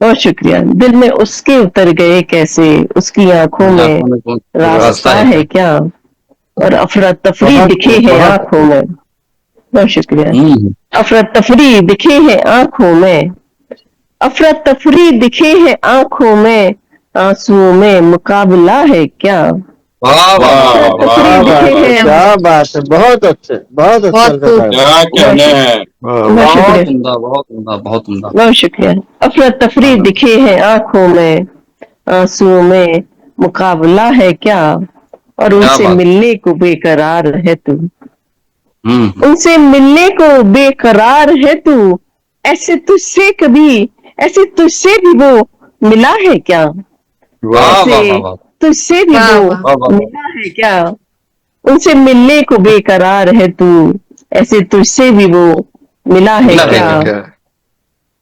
بہت شکریہ. دل میں اس کے اتر گئے کیسے، اس کی آنکھوں میں راستہ ہے کیا، اور افراتفری دکھے ہیں آنکھوں میں. بہت شکریہ. افراتفری دکھے ہیں آنکھوں میں، افراتفری دکھے ہیں آنکھوں میں، آنسوؤں میں مقابلہ ہے کیا. کیا بات ہے. بہت اچھے، بہت اچھا. بہت شکریہ. افراتفری دکھے ہیں آنکھوں میں، آنسوؤں میں مقابلہ ہے کیا، اور ان سے ملنے کو بے قرار ہے تو، ان سے ملنے کو بے قرار ہے تو، ایسے تجھ سے کبھی، ایسے تجھ سے بھی وہ ملا ہے کیا، ایسے تجھ سے بھی وہ ملا ہے کیا، ان سے ملنے کو بے قرار ہے تو، ایسے تجھ سے بھی وہ ملا ہے کیا.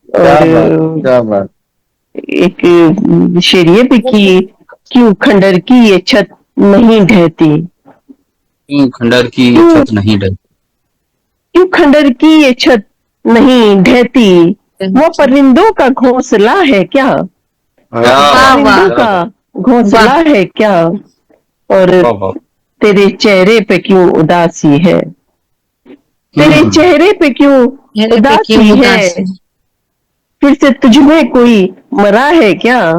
اور ایک شعر یہ بھی کی کیوں کھنڈر کی یہ چھت نہیں ڈھہتی، کیوں کھنڈر کی یہ چھت نہیں ڈھہتی، کیوں کھنڈر کی یہ چھت نہیں ڈھہتی، وہ پرندوں کا گھونسلہ ہے کیا، پرندوں کا گھونسلہ ہے کیا، اور تیرے چہرے پہ کیوں اداسی ہے، تیرے چہرے پہ کیوں اداسی ہے، پھر سے تجھ میں کوئی مرا ہے کیا.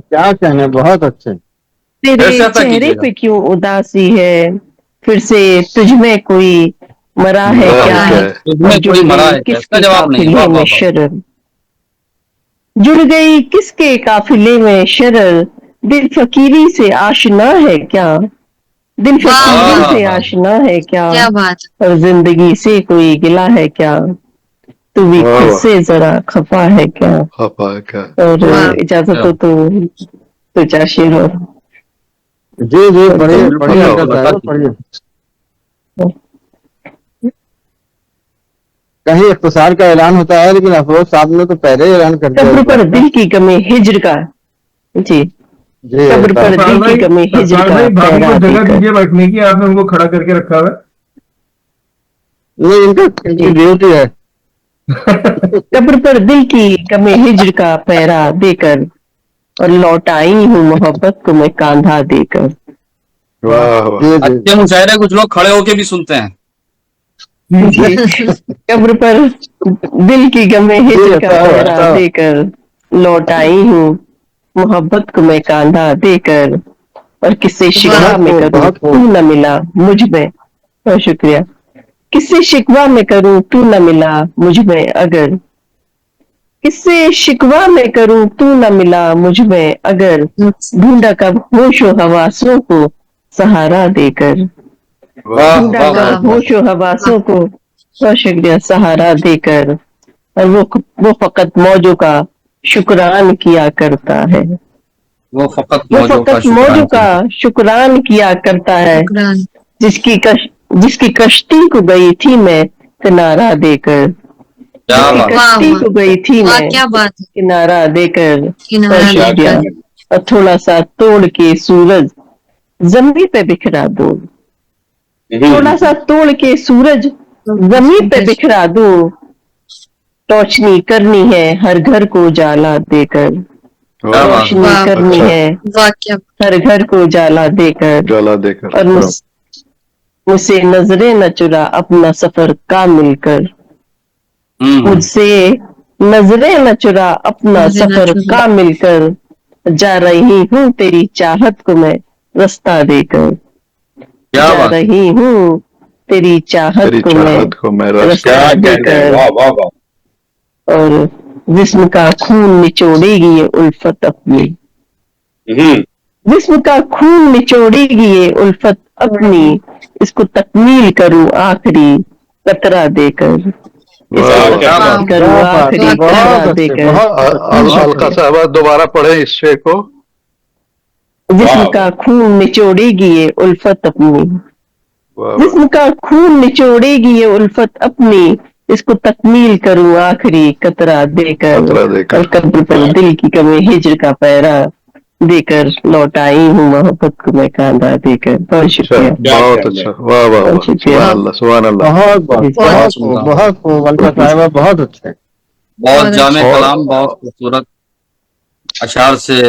کیا کہنے. بہت اچھے. تیرے چہرے پہ کیوں اداسی ہے، پھر سے تجھ میں کوئی مرا ہے کیا، کس کے قافلے میں شرر، جڑ گئی کس کے قافلے میں شرر، دل فقیری سے آشنا ہے کیا، دل فقیری سے آشنا ہے کیا، اور زندگی سے کوئی گلہ ہے کیا، تو بھی خود سے ذرا خفا ہے کیا. اور اجازت ہو تو چار شعر اور. جی جی پڑھیے پڑھیے ڈاکٹر صاحب پڑھیے. کہیں اختصار کا اعلان ہوتا ہے لیکن افروز صاحب نے تو پہلے ہی اعلان کر دیا. قبر پر دل کی کمی ہجر کا. جی جی قبر پر دل کی کمی ہجر کا بھابھی کو پہرا دے جگہ کر. دیجیے بیٹھنے کی, آپ نے ان کو کھڑا کر کے رکھا ہوا نہیں ان کی ڈیوٹی ہے. قبر پر دل کی کمی ہجر کا پہرا دے کر اور لوٹ آئی ہوں محبت کو میں کاندھا دے کر. واہ واہ. جی جی اچھے مشاعرے کچھ لوگ کھڑے ہو کے بھی سنتے ہیں. جی قبر پر دل کی غمیں ہجر کا پہرا دے کر لوٹ آئی ہوں محبت کو میں کاندھا دے کر. اور کسے شکوہ میں کروں تو نہ ملا مجھ میں. بہت شکریہ. کسے شکوہ میں کروں تو نہ ملا مجھ میں اگر. کسے شکوہ میں کروں تو نہ ملا مجھ میں اگر. ڈھونڈا کب ہوش و حواسوں کو سہارا دے کر. واہ ڈھونڈا واہ کب واہ. ہوش و حواسوں کو بہت شکریہ سہارا دے کر. اور وہ فقط موجوں کا شکران کیا کرتا ہے. وہ فقط وہ موجوں کا فقط شکران موجوں کا کیا. شکران کیا کرتا ہے شکران. جس کی کشتی کو گئی تھی میں کنارہ دے کر. کیا جس کی بات. واہ کشتی واہ کو گئی تھی واہ میں کیا بات ہے. کنارہ دے کر. بہت کنارہ دے شکریہ. کر. اور تھوڑا سا توڑ کے سورج زمین پہ بکھرا دو. تھوڑا سا توڑ کے سورج زمین پہ بکھرا دو. روشنی کرنی ہے ہر گھر کو اجالا دے کر. کیا واہ. بات. روشنی واہ کرنی اچھا. ہے واہ کیا ہر گھر کو اجالا دے کر. جلا دے کر. اور مجھ سے نظریں نہ چرا اپنا سفر کامل کر. مجھ سے نظریں نہ چرا اپنا مجھے نہ سفر چھوڑو. کامل کر. جا رہی ہوں تیری چاہت کو میں رستہ دے کر. کیا جا بات. رہی ہوں تیری چاہت تیری کو میں چاہت کو میں رستہ کیا دے کہنے ہیں, کر. واہ واہ واہ. اور جسم کا خون نچوڑے گی یہ الفت اپنی. ہوں. جسم کا خون نچوڑے گی یہ الفت اپنی. اس کو تکمیل کروں آخری قطرہ دے کر. اس واہ کو واہ. کیا بات. تکمیل کروں کیا بات ہے, آخری قطرہ بہت دے اچھے کر. بہت القا صاحبہ دوبارہ پڑھیں اس شعر کو. جسم واہ کا خون نچوڑے گی یہ الفت اپنی. واہ واہ. جسم کا خون نچوڑے گی یہ الفت اپنی. اس کو تکمیل کروں آخری قطرہ دے کر. خطرہ دے اور کر. قبر پر دل کی کمی ہجر کا پیرا دے کر لوٹ آئی ہوں محبت کو میں کاندھا دے کر. بہت اچھا, شکریہ. کیا بہت کہنے اچھا. ہیں. واہ واہ بہت واہ. شکریہ. سبحان اللہ سبحان اللہ. بہت بہت بہت بہت عمدہ. بہت ملکہ صاحبہ بہت اچھے. بہت جامع اچھا. کلام, بہت خوبصورت اشعار سے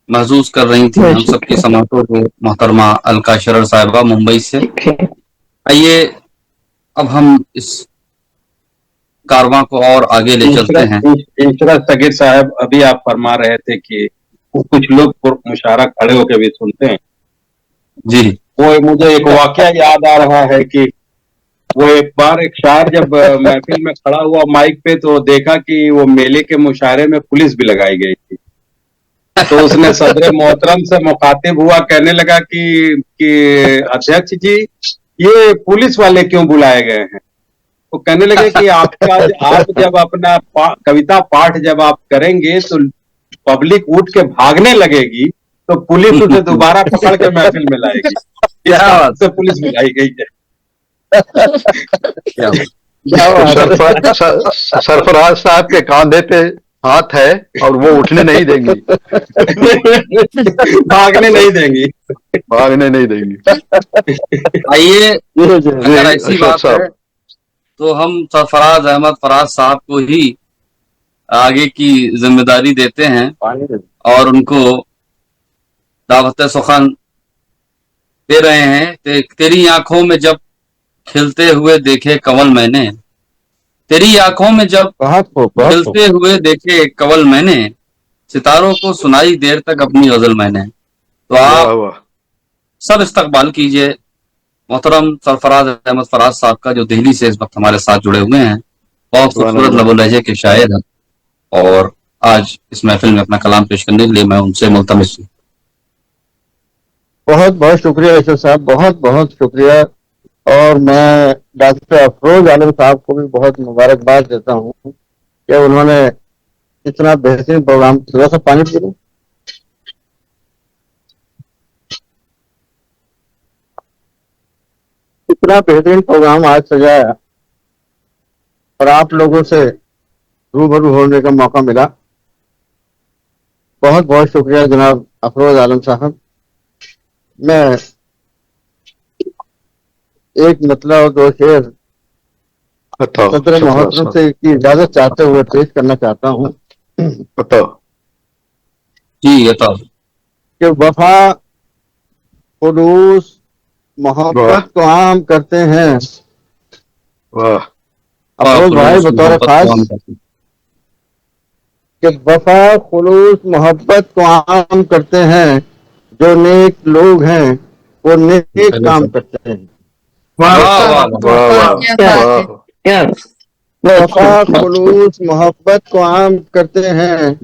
محظوظ کر رہی تھیں بہت ہم سب کی شکریہ. سماعتوں کو محترمہ الکا شرر صاحبہ ممبئی سے. شکریہ. آئیے اب ہم اس کارواں کو اور آگے لے چلتے ہیں. عشرت صغیر صاحب, ابھی آپ فرما رہے تھے کہ کچھ لوگ مشاعرہ کھڑے ہو کے بھی سنتے ہیں. جی وہ مجھے ایک واقعہ یاد آ رہا ہے کہ وہ ایک بار ایک شاعر جب محفل میں کھڑا ہوا مائک پہ تو دیکھا کہ وہ میلے کے مشاعرے میں پولیس بھی لگائی گئی تھی. تو اس نے صدر محترم سے مخاطب ہوا, کہنے لگا کہ ادھیکش جی یہ پولیس والے کیوں بلائے گئے ہیں. وہ کہنے لگے کہ آپ جب اپنا کویتا پاٹھ جب آپ کریں گے تو پبلک اٹھ کے بھاگنے لگے گی تو پولیس اسے دوبارہ پکڑ کے محفل میں لائے گی. اس کیا کام بات. سے پولیس بلائی گئی ہے. کیا بات. کیا بات ہے. سرفراز صاحب کے کاندھے پہ ہاتھ ہے اور وہ اٹھنے نہیں دیں گی, بھاگنے نہیں دیں گی. بھاگنے نہیں دیں گی. آئیے اگر جی ایسی اشرف بات ہے صاحب. تو ہم سرفراز احمد فراز صاحب کو ہی آگے کی ذمہ داری دیتے ہیں اور ان کو دعوت سخن دے رہے ہیں. تیری آنکھوں میں جب کھلتے ہوئے دیکھے کنول میں نے, تیری آنکھوں میں جب بہت خوب بہت خوب. کھلتے ہوئے دیکھے کنول میں نے, ستاروں کو سنائی دیر تک اپنی غزل میں نے. تو آپ واہ واہ. سب استقبال کیجئے محترم سرفراز احمد فراز صاحب کا, جو دہلی سے اس وقت ہمارے ساتھ جڑے ہوئے ہیں. بہت سبحان خوبصورت اللہ. لب و لہجے کے شاعر ہیں اور آج اس محفل میں اپنا کلام پیش کرنے کے لیے میں ان سے ملتمس ہوں. بہت بہت شکریہ اشرف صاحب, بہت بہت شکریہ. اور میں ڈاکٹر افروز عالم صاحب کو بھی بہت مبارکباد دیتا ہوں کہ انہوں نے اتنا بہترین پروگرام. تھوڑا سا پانی پی لوں. इतना बेहतरीन प्रोग्राम आज सजाया और आप लोगों से रूबरू होने का मौका मिला। बहुत बहुत शुक्रिया जनाब अफरोज आलम साहब। मैं एक मतलब और दो शेर बताओ सदर मोहतरम से की इजाजत चाहते हुए पेश करना चाहता हूँ बताओ जी बताओ। कि वफा खुलूस मोहब्बत को आम करते हैं। वाह अफरोज भाई बतौर खास कि वफा खुलूस मोहब्बत को आम करते हैं, जो नेक लोग हैं वो नेक काम करते हैं। वाह वाह वाह वाह वाह क्या बात है। वाह क्या वफा खुलूस मोहब्बत को आम करते हैं,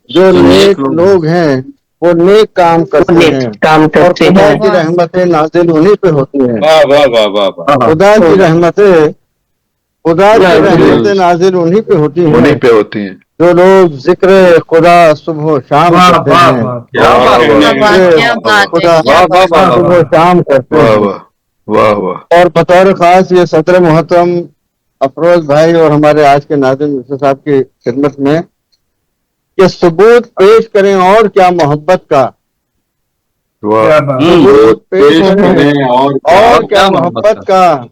जो नेक लोग हैं वो नेक काम करते हैं काम और करते खुदा हैं। की रहमतें नाजिल उन्हीं पे होती हैं। वाह वाह वाह वाह वाह। खुदा की रहमतें नाजिल उन्हीं पे होती उन्हीं हैं, पे होती हैं। जो लोग जिक्र खुदा सुबह शाम वाह करते वाह हैं। वाह क्या बात है। क्या बात क्या बात है खुदा क्या बात है। सुबह शाम करते वाह हैं। वाह वाह वाह। और बतौर खास ये सदर मोहतरम अफरोज भाई और हमारे आज के नाज़िम मिर्ज़ा साहब की खिदमत में कि सबूत पेश करें और क्या मोहब्बत का, वाह क्या बात। सबूत पेश करें करें और क्या मोहब्बत का।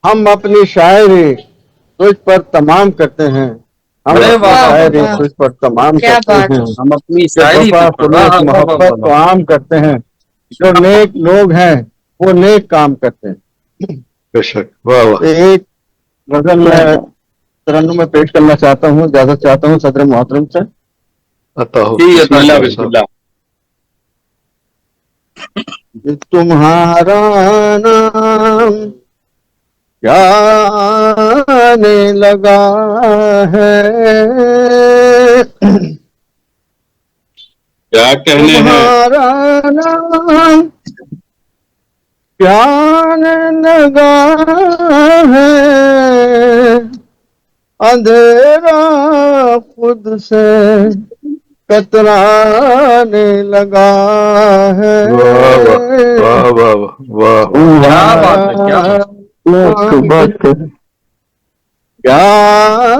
हम अपनी शायरी तुझ पर तमाम करते हैं, हम अरे अपनी वाह, शायरी वाह। तुझ पर तमाम क्या करते बात हैं। है। हम अपनी कि शायरी वफा पे खुलूस मोहब्बत को आम करते हैं, जो नेक लोग हैं वो नेक काम करते हैं। बेशक वाह वाह। एक गजल मैं तरन्नुम में पेश करना चाहता हूँ, इजाजत चाहता हूँ सदर मोहतरम से। बताओ जी, बिस्मिल्लाह साहब। बिस्मिल्लाह। तुम्हारा नाम क्या आने लगा है, क्या कहने हैं। तुम्हारा नाम क्या आने लगा है, अंधेरा खुद से कतराने लगा है। वाह वाह वाह वाह वाह। क्या बात है, क्या बात है। क्या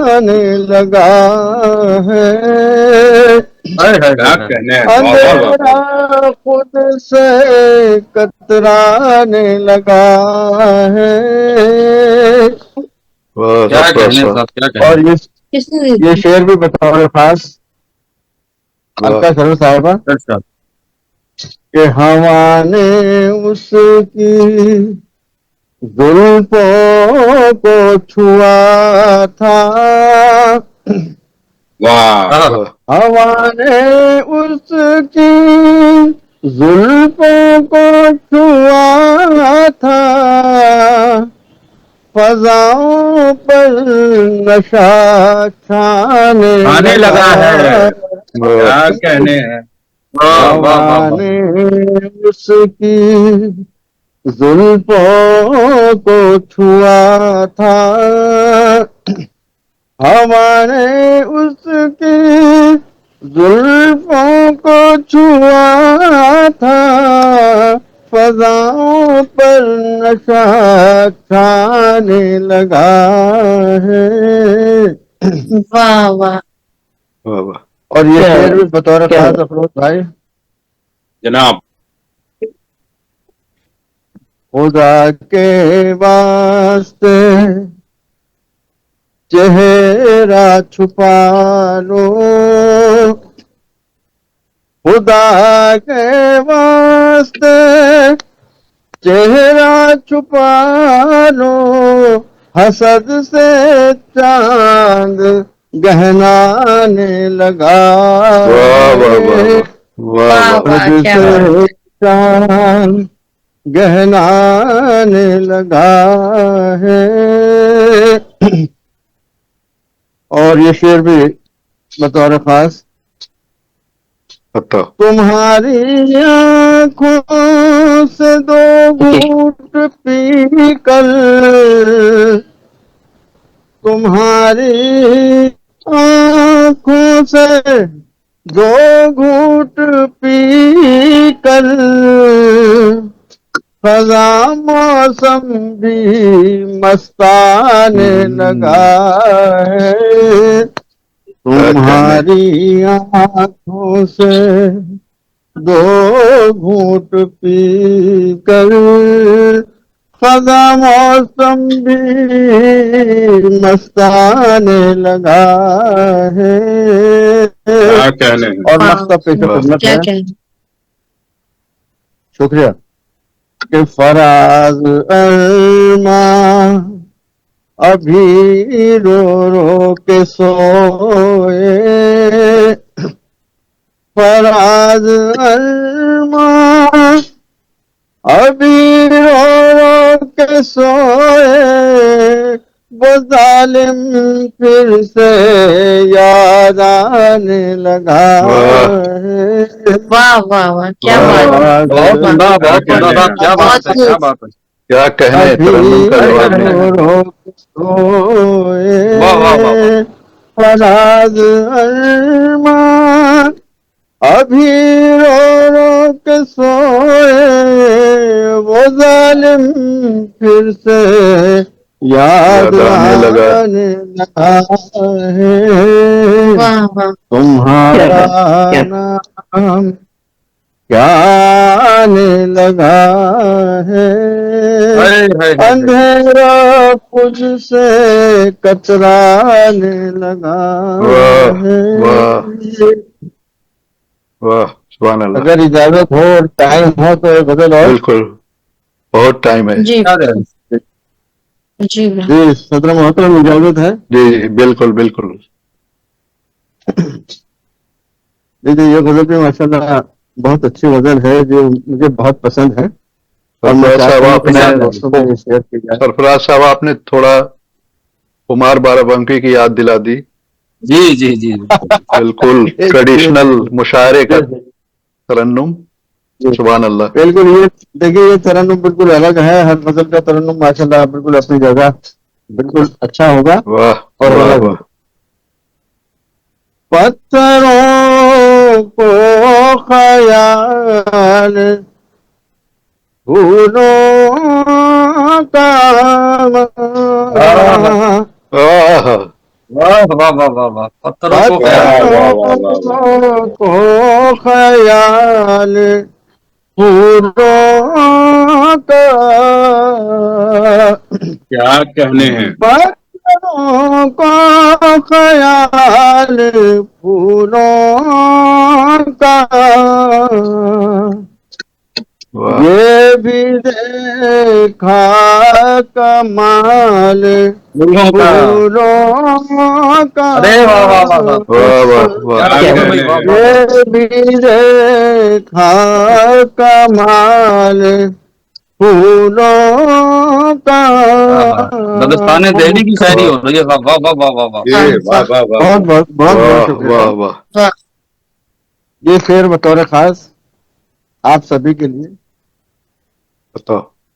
आने लगा है, क्या कहने हैं। वाह वाह वाह। अंधेरा खुद से कतराने लगा है। वाह क्या कहने साहब। साहब, क्या कहने। और किसने ये शेर भी बतौर खास अलका सर साहिबा अच्छा। कि हवा ने उसकी जुल्फों को छुआ था, वाह हवा ने उसकी जुल्फों को छुआ था, फजाओं पर नशा छाने लगा है। क्या कहने हैं। हवा ने उसकी जुल्फों को छुआ था, हवा ने उसकी जुल्फों को छुआ था, फजाओं पर नशा छाने लगा है। वाह वाह। वाह वाह। और ये शेर भी बतौर खास अफरोज भाई जनाब। खुदा के वास्ते चेहरा छुपा लो, खुदा के वास्ते चेहरा छुपा लो, हसद से चांद गहनाने लगा वाह वाह वाह वाह वाह। वाह क्या बात हसद है। से चांद गहनाने लगा है। और ये शेर भी बतौर खास बताओ। तुम्हारी आंखों से दो घूंट पी कर, तुम्हारी आंखों से दो घूंट पी कर خزاں موسم بھی مستانے لگا ہے، تمہاری آنکھوں سے دو گھونٹ پی کر خزاں موسم بھی مستانے لگا ہے. کیا کہنے ہیں. اور نقطہ پیش خدمت کیا ہے. کہنا. شکریہ. کہ فراز ارماں ابھی رو رو کے سوئے، فراز ارماں ابھی رو رو کے سوئے، وہ ظالم پھر سے یاد آنے لگا ہے. واہ واہ واہ کیا بات ہے. بہت عمدہ، بہت عمدہ صاحب، کیا بات ہے، کیا بات ہے. کیا کہنے ابھی ترنم کا جواب رو نہیں. رو کے سوئے، واہ واہ واہ واہ. فراز ارماں ابھی رو رو کے سوئے، وہ ظالم پھر سے یاد آنے لگا. آنے لگا ہے. واہ واہ. تمہارا نام کیا آنے لگا ہے، اندھیرا کچھ سے کترانے لگا ہے. واہ سبحان اللہ. اگر اجازت ہو اور ٹائم ہو تو ایک غزل اور. بالکل بہت ٹائم ہے. جی جی جی صدر محترم اجازت ہے. جی بالکل بالکل. جی یہ غزل بھی ماشاء اللہ بہت اچھی غزل ہے جو مجھے بہت پسند ہے. سرفراز صاحب آپ نے تھوڑا کمار بارابنکی کی یاد دلا دی. جی جی جی بالکل ٹریڈیشنل مشاعرے کا ترنم. سبحان اللہ. بالکل. یہ دیکھیے یہ ترنم بالکل الگ ہے. ہر غزل کا ترنم ماشاء اللہ بالکل اپنی جگہ بالکل اچھا ہوگا. واہ اور واہ واہ. پتھروں کو خیال پھولوں کا پتھروں کو خیال پھولوں کا کیا کہنے ہیں. پتھروں کو خیال پھولوں کا یہ بھی دیکھا کمال پھولوں کا. یہ بھی دیکھا کمال پھولوں کا. دبستان دہلی کی شاعری ہو رہی ہے. واہ واہ واہ واہ واہ. بہت بہت بہت شکریہ. یہ شعر بطور خاص آپ سبھی کے لیے.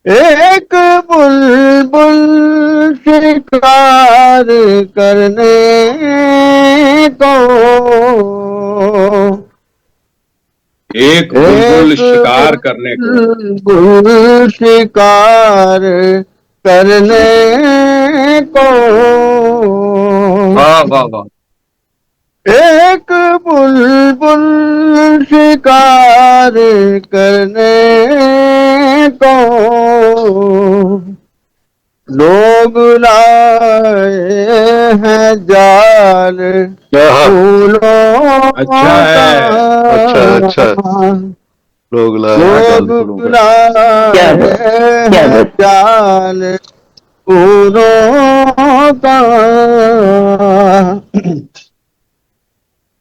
ایک بلبل شکار کرنے کو، ایک بلبل شکار کرنے کو، بلبل شکار کرنے کو، واہ واہ واہ. ایک بلبل شکار کرنے کو لوگ لائے ہیں جال پھولوں اچھا ہے. اچھا لوگ لائے جال پھولوں کا.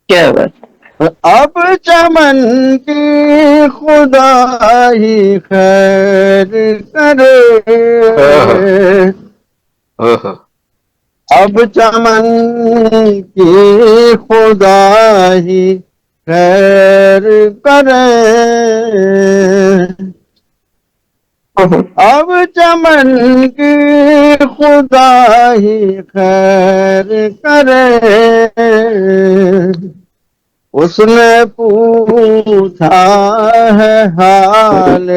کیا بات. اب چمن کی خدا ہی خیر کرے، اب چمن کی خدا ہی خیر کرے، اب چمن کی خدا ہی خیر کرے. اس نے پوچھا ہے حال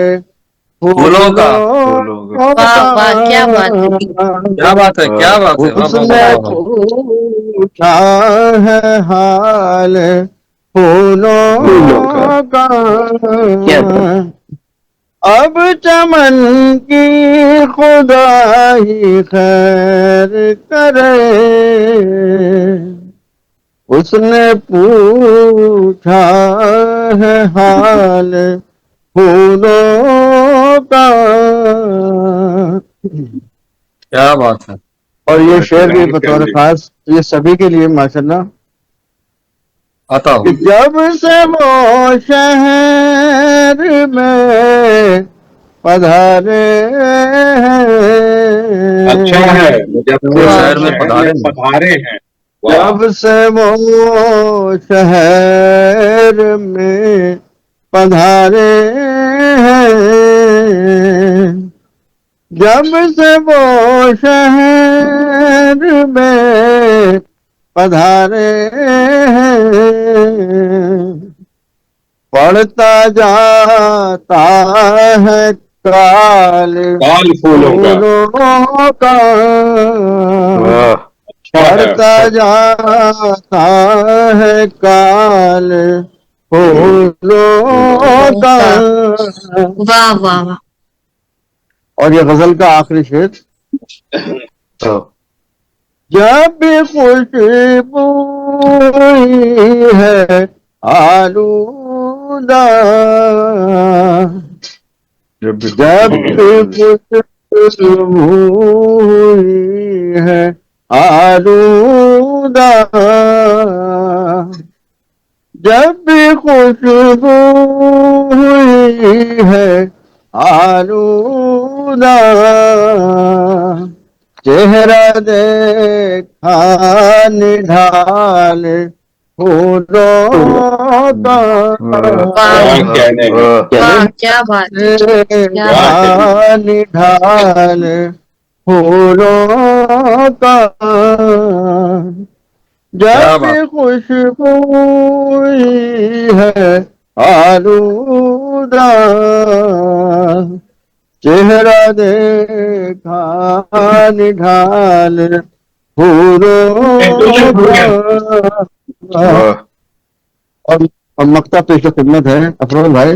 फूलों का। वाह वाह, क्या बात है। क्या बात है, क्या बात है। वाह, वाह, उसने वाह, वाह। पूछा है हाल फूलों का, अब चमन की खुदाई खैर करे। उसने पूछा है हाल फूलों का। क्या बात है। और ये शेर भी बतौर खास ये सभी के लिए माशाल्लाह। आता हूँ। जब से वो शहर में पधारे हैं, अच्छा है, जब वो से शहर में पधारे हैं। वाह। जब से वो शहर में पधारे हैं, जब से वो शहर में पधारे हैं, पढ़ता जाता है काल फूलों का। का, अच्छा है। पढ़ता जाता है काल फूलों का। वाह वाह वाह। और ये गजल का आखिरी शेर। जब भी खुशबू है आलूदा, जब भी खुशबू है आलूदा, जब भी खुशबू है आलूदा, चेहरा देखा निढाल फूलों का। वाह क्या बात है। निढाल फूलों का, जब खुशबू है आलूदा, चेहरा देखा निढाल फूलों का। और मक्ता पेश खिदमत है अफरोज भाई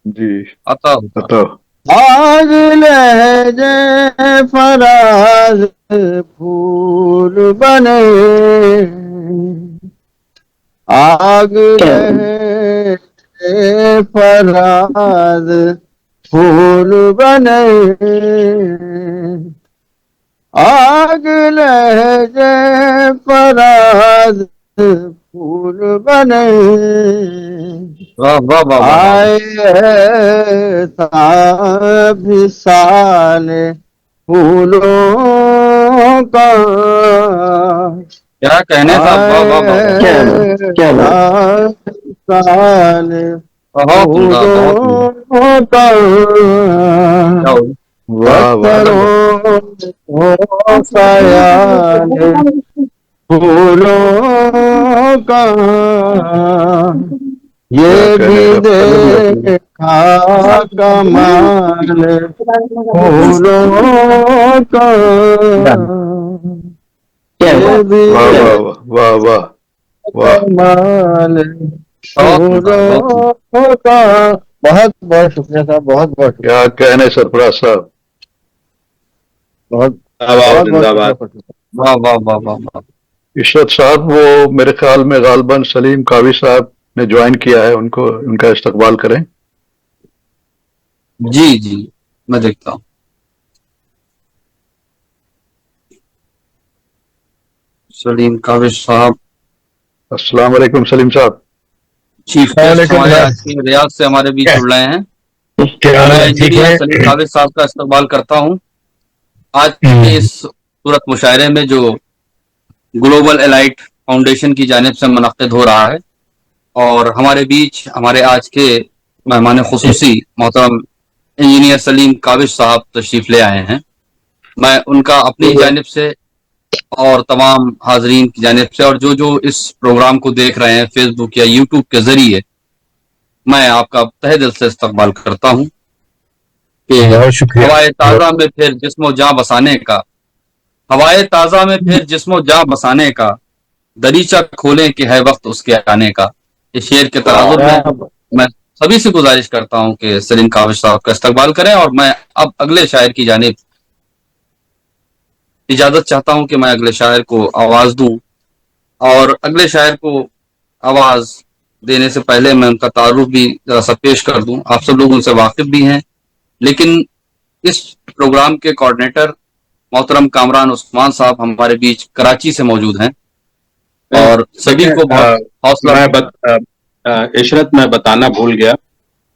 जी। आता हूँ। आग लहजे फराज फूल बने, आग लहजे फराज फूल बने, आग लहजे फराज फूल बने, वाह वाह वाह वाह। आए भी साल फूलों का। क्या कहने था। वाह वाह वाह। साल बहुत उम्दा, बहुत उम्दा। फूलों का। ख्याल फूलों का, ये भी देखा कमाल फूलों का, ये भी वाह वाह कमाल फूलों का। बहुत बहुत शुक्रिया साहब, बहुत बहुत क्या कहने सरफराज साहब। बहुत जिंदाबाद। वाह वाह वाह वाह वाह। इशरत साहब वो मेरे ख्याल में गालबन सलीम कावी साहब ने ज्वाइन किया है, उनको उनका इस्तकबाल करें। जी जी मैं देखता हूँ। सलीम काविश साहब। अस्सलाम वालेकुम सलीम साहब। चीफ गेस्ट हमारे आज के रियाद से हमारे बीच जुड़ रहे हैं। मैं इंजीनियर सलीम काविश साहब का इस्तकबाल करता हूँ आज के इस सूरत मुशायरे में जो ग्लोबल एलाइट फाउंडेशन की जानिब से मुनक्किद हो रहा है। और हमारे बीच हमारे आज के मेहमान खुसूसी मोहतरम इंजीनियर सलीम काविश साहब तशरीफ ले आए हैं। मैं उनका अपनी जानिब से और तमाम हाजरीन की जानिब से और जो जो इस प्रोग्राम को देख रहे हैं फेसबुक या यूट्यूब के जरिए, मैं आपका तहे दिल से इस्तकबाल करता हूं। कि बहुत शुक्रिया। हवाए ताज़ा में फिर जिस्मो जाँ बसाने का, हवाए ताज़ा में फिर जिस्मो जाँ बसाने का, दरीचा खोलें कि है वक्त उसके आने का। इस शेर के तनाजुर में मैं सभी से गुजारिश करता हूं कि सलीम काविश साहब का इस्तकबाल करें, और मैं अब अगले शायर की जानिब इजाजत चाहता हूं कि मैं अगले शायर को आवाज दूं। और अगले शायर को आवाज देने से पहले मैं उनका तारुफ भी जरा सा पेश कर दूं। आप सब लोग उनसे वाकिफ भी हैं, लेकिन इस प्रोग्राम के कोऑर्डिनेटर मोहतरम कामरान उस्मान साहब हमारे बीच कराची से मौजूद हैं, और सभी को बहुत हौसला। इशरत मैं बताना भूल गया,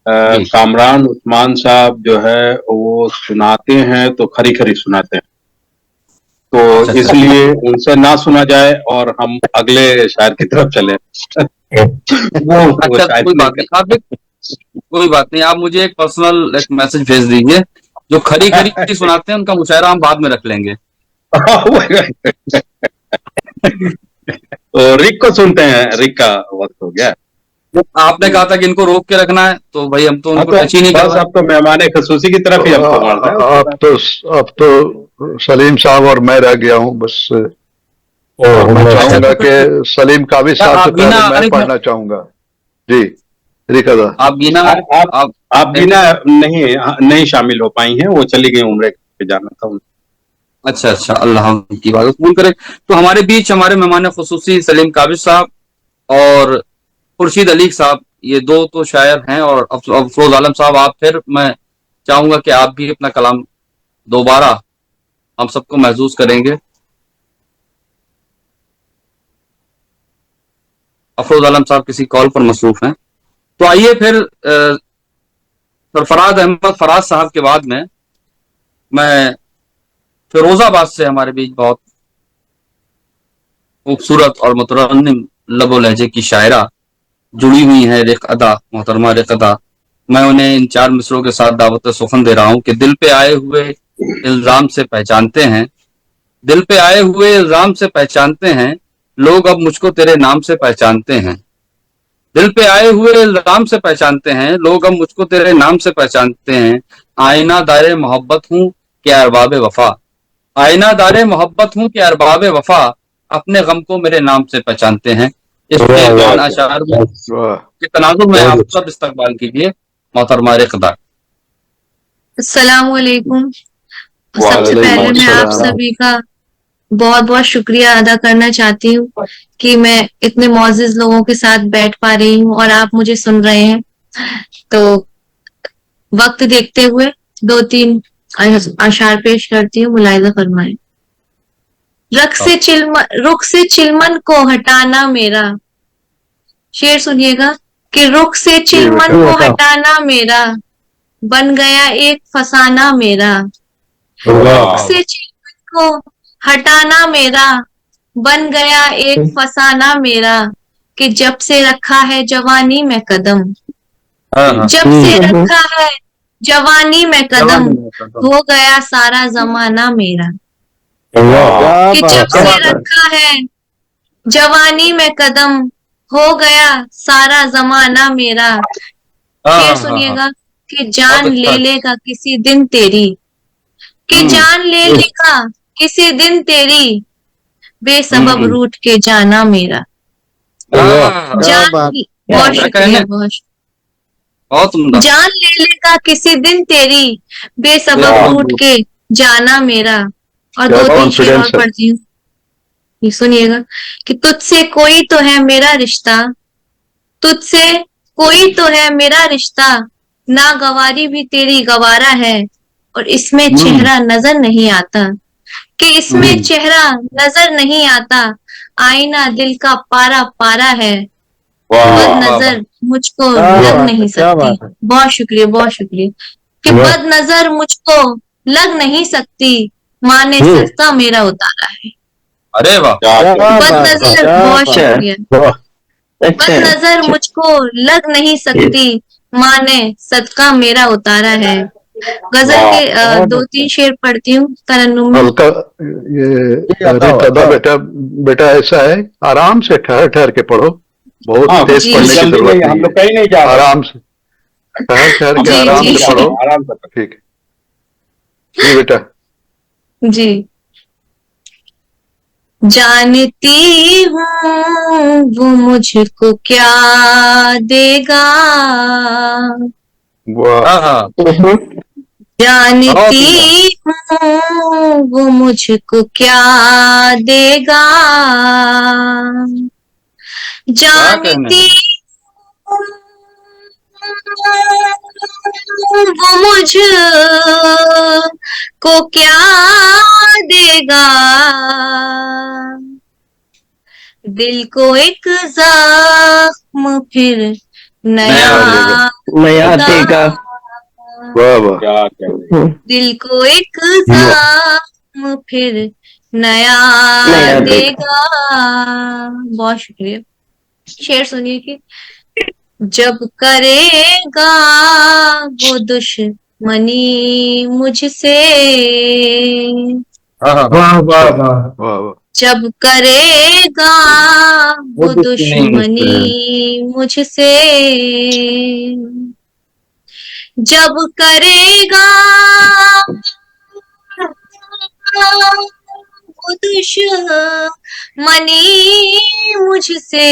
कामरान उस्मान साहब जो है वो सुनाते हैं तो खरी खरी सुनाते हैं, तो इसलिए उनसे ना सुना जाए और हम अगले शायर की तरफ चले। अच्छा, कोई बात नहीं, आप मुझे एक पर्सनल एक मैसेज भेज दीजिए। जो खरी खरी सुनाते हैं उनका मुशायरा हम बाद में रख लेंगे। तो रिक को सुनते हैं, रिक का वक्त हो गया। आपने कहा था कि इनको रोक के रखना है, तो भाई हम तो उनको टच ही नहीं कर रहे। अब तो मेहमान खसूसी की तरफ ही हमको मारना है। अब तो सलीम साहब और मैं रह गया हूँ बस। मैं चाहूंगा कि सलीम काविश साहब से पहले मैं पढ़ना चाहूंगा। जी रिका, आप बिना नहीं शामिल हो पाई हैं, वो चली गई उम्रे पे जाना था। अच्छा, अल्लाह की बात कबूल करे। तो हमारे बीच हमारे मेहमान खुसूसी सलीम काविश साहब और खुर्शीद अली साहब, ये दो तो शायर हैं, और अफरोज आलम साहब आप, फिर मैं चाहूंगा कि आप भी अपना कलाम दोबारा हम सबको महसूस करेंगे। अफरोज आलम साहब किसी कॉल पर मसरूफ हैं, तो आइए फिर सरफराज अहमद फराज साहब के बाद में मैं फिरोजाबाद से हमारे बीच बहुत खूबसूरत और मुतरन्निम लबो लहजे की शायरा जुड़ी हुई है, रिक अदा, मोहतरमा रिक अदा। मैं उन्हें इन 4 मिसरों के साथ दावत सुखन दे रहा हूं कि दिल पे आए हुए इल्जाम से पहचानते हैं, दिल पे आए हुए इल्जाम से पहचानते हैं, लोग अब मुझको तेरे नाम से पहचानते हैं। दिल पे आए हुए इल्जाम से पहचानते हैं, लोग अब मुझको तेरे नाम से पहचानते हैं। आईना दारे मोहब्बत हूँ कि अरबाब वफा, आईना दारे मोहब्बत हूँ कि अरबाब वफा, अपने गम को मेरे नाम से पहचानते हैं। इस अशार के तनाजुर में आप सब इस्तकबाल कीजिए मोहतरमा रिक अदा। अस्सलाम वालेकुम। सबसे पहले मैं आप सभी का बहुत बहुत शुक्रिया अदा करना चाहती हूँ कि मैं इतने मौजूद लोगों के साथ बैठ पा रही हूँ और आप मुझे सुन रहे हैं। तो वक्त देखते हुए 2-3 अशार पेश करती हूँ, मुलाहिजा फरमाएं। रुख से चिलमन को हटाना मेरा, शेर सुनिएगा कि रुख से चिलमन को हटाना मेरा, बन गया एक फसाना मेरा। रुख से चिलमन को हटाना मेरा, बन गया एक फसाना मेरा, कि जब से रखा है जवानी में कदम, जब से रखा है जवानी में कदम, हो गया सारा जमाना मेरा। कि जब से रखा है जवानी में कदम, हो गया सारा जमाना मेरा। ये सुनिएगा कि जान ले लेगा किसी दिन तेरी, कि जान ले लेगा किसी दिन तेरी, बेसबब रूठ के जाना मेरा। बहुत शुक्रिया, बहुत जान ले लेगा किसी दिन तेरी, बेसबब रूठ के जाना मेरा। और 2-3 शेर और पढ़ती हूँ, ये सुनिएगा कि तुझसे कोई तो है मेरा रिश्ता, तुझसे कोई तो है मेरा रिश्ता, नागवारी भी तेरी गवारा है, और इसमें चेहरा नजर नहीं आता, कि इसमें चेहरा नजर नहीं आता, आईना दिल का पारा पारा है, बद नजर मुझको लग नहीं सकती। बहुत शुक्रिया, बहुत शुक्रिया। कि बद नजर मुझको लग नहीं सकती, माँ ने सदका मेरा उतारा है। अरे वाह, बद नजर, बहुत शुक्रिया। बद नजर मुझको लग नहीं सकती, माँ ने सदका मेरा उतारा है। गजल के 2-3 शेर पढ़ती हूँ तरन्नुम में। हल्का ये बेटा ऐसा है, आराम से ठहर ठहर के पढ़ो, बहुत तेज पढ़ने की जरूरत नहीं है। आराम से ठहर ठहर के आराम से पढ़ो, ठीक है। جی بیٹا. جی. جانتی ہوں وہ مجھ کو کیا دے گا, واہ. ہاں ہاں جانتی ہوں وہ مجھ کو کیا دے گا, کیا کہنے جانتی ہیں. وہ مجھ کو کیا دے گا, دل کو ایک زخم پھر نیا دے گا. نیا دے گا. واہ واہ. کیا کہنے. دل کو ایک زخم پھر نیا نیا دے دے گا. بہت شکریہ. شعر سنیے کہ جب کرے گا وہ دشمنی مجھ سے, ہاں ہاں واہ واہ واہ. واہ واہ. جب کرے گا وہ وہ دشمنی مجھ سے, جب کرے گا وہ دشمنی مجھ سے,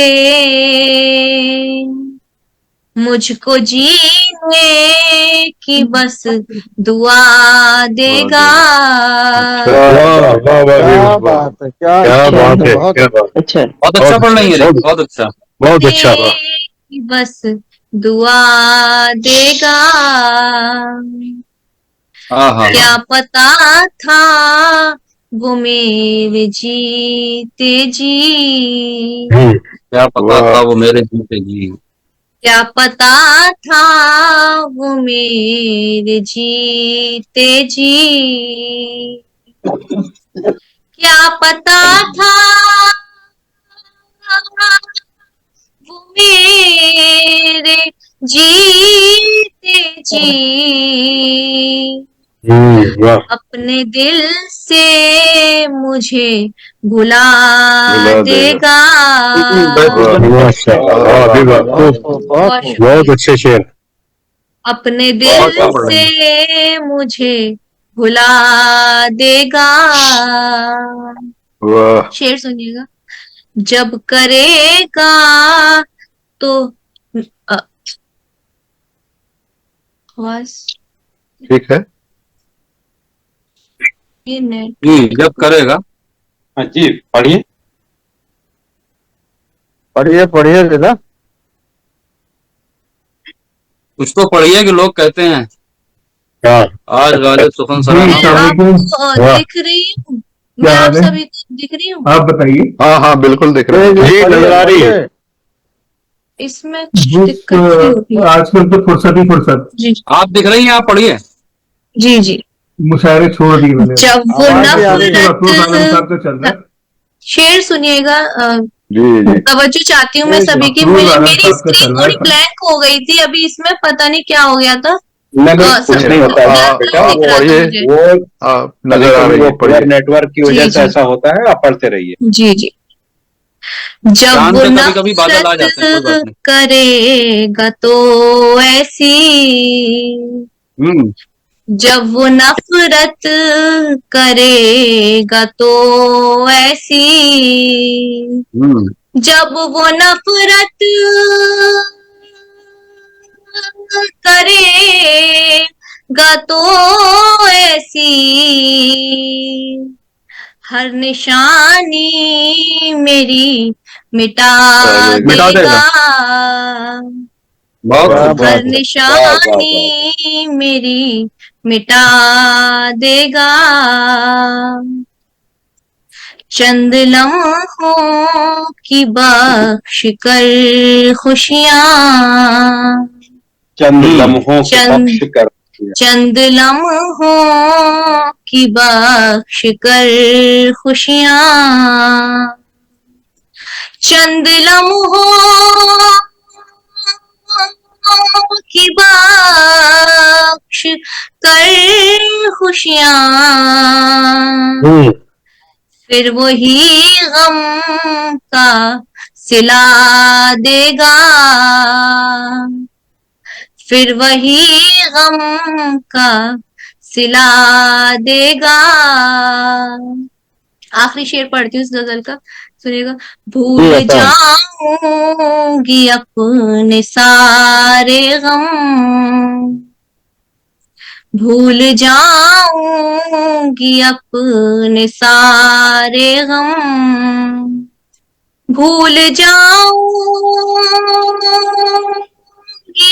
مجھ کو جینے کی بس دعا دے گا. واہ واہ واہ. کیا بات ہے, کیا بات ہے, بہت کیا بات. اچھا. بہت اچھا پڑھ رہی ہیں, بہت اچھا. بہت اچھا. واہ. کی بس دعا دے گا. ہاں ہاں کیا پتا تھا وہ میرے جیتے جی, کیا پتا تھا وہ میرے جیتے جی. کیا پتا تھا وہ میرے جیتے جی, کیا پتا تھا وہ میرے جیتے جی, اپنے دل سے مجھے بھلا دے گا. بہت شکریہ. اچھے شعر. اپنے بہت دل اچھا پڑھ رہی سے مجھے بھلا دے گا. واہ. شعر سنیے گا. جب کرے گا تو آواز ٹھیک ہے. یہ نیٹ جی. ورک. جب کرے گا. ہاں جی پڑھیے. پڑھیے پڑھیے بیٹا. کچھ تو پڑھیے کہ لوگ کہتے ہیں آج غالب سخن جی سراہا. السلام آپ علیکم. کو دکھ رہی ہوں, میں کیا آپ حال ہے, سبھی کو دکھ رہی ہوں. آپ بتائیے. ہاں ہاں بالکل دیکھ رہے ہیں. جی نظر آ رہی ہے. اس میں کچھ بک دقت سی ہوتی ہے. آج کل تو فرصت ہی فرصت. جی آپ دکھ رہی ہیں, آپ پڑھیے. جی جی. مشاعرے چھوڑ دیے میں نے. جب وہ آواز بھی آ رہی ہے. افروز عالم صاحب کا چل رہا ہے. شعر سنیے گا. جی جی. توجہ چاہتی ہوں میں سبھی کی. افروز عالم میری صاحب کا اسکرین چل رہا تھوڑی ہے. بلینک ہو گئی تھی ابھی, اس میں پتہ نہیں کیا ہو گیا تھا. کچھ نہیں ہوتا ہے بیٹا, دکھ رہا تھا پڑھیے. مجھے. وہ نظر آ رہی ہے. پڑھیے. نیٹ ورک کی وجہ سے ایسا ہوتا ہے, آپ پڑھتے رہیے. جی جی. جب چاند وہ پہ کبھی کبھی بادل آ نفرت جاتے ہیں, کوئی بات نہیں. کرے گا تو ایسی, جب وہ نفرت کرے گا تو ایسی, جب وہ نفرت کرے گا تو ایسی, ہر نشانی میری مٹا مٹا دے دے گا. بہت کیا خوب. ہر بات ہے. نشانی میری مٹا دے گا. چند لمحوں کی بخش کر خوشیاں, چند لمحوں کی بخش کر. چند لمحوں کی بخش کر خوشیاں, چند لمحوں کی بخش کر خوشیاں, پھر وہی غم کا صلہ دے گا. پھر وہی غم کا सिला देगा। आखिरी शेर पढ़ती हूँ इस गजल का, सुनिएगा। भूल जाऊंगी अपने सारे गम, भूल जाऊंगी अपने सारे गम, भूल जाऊंगी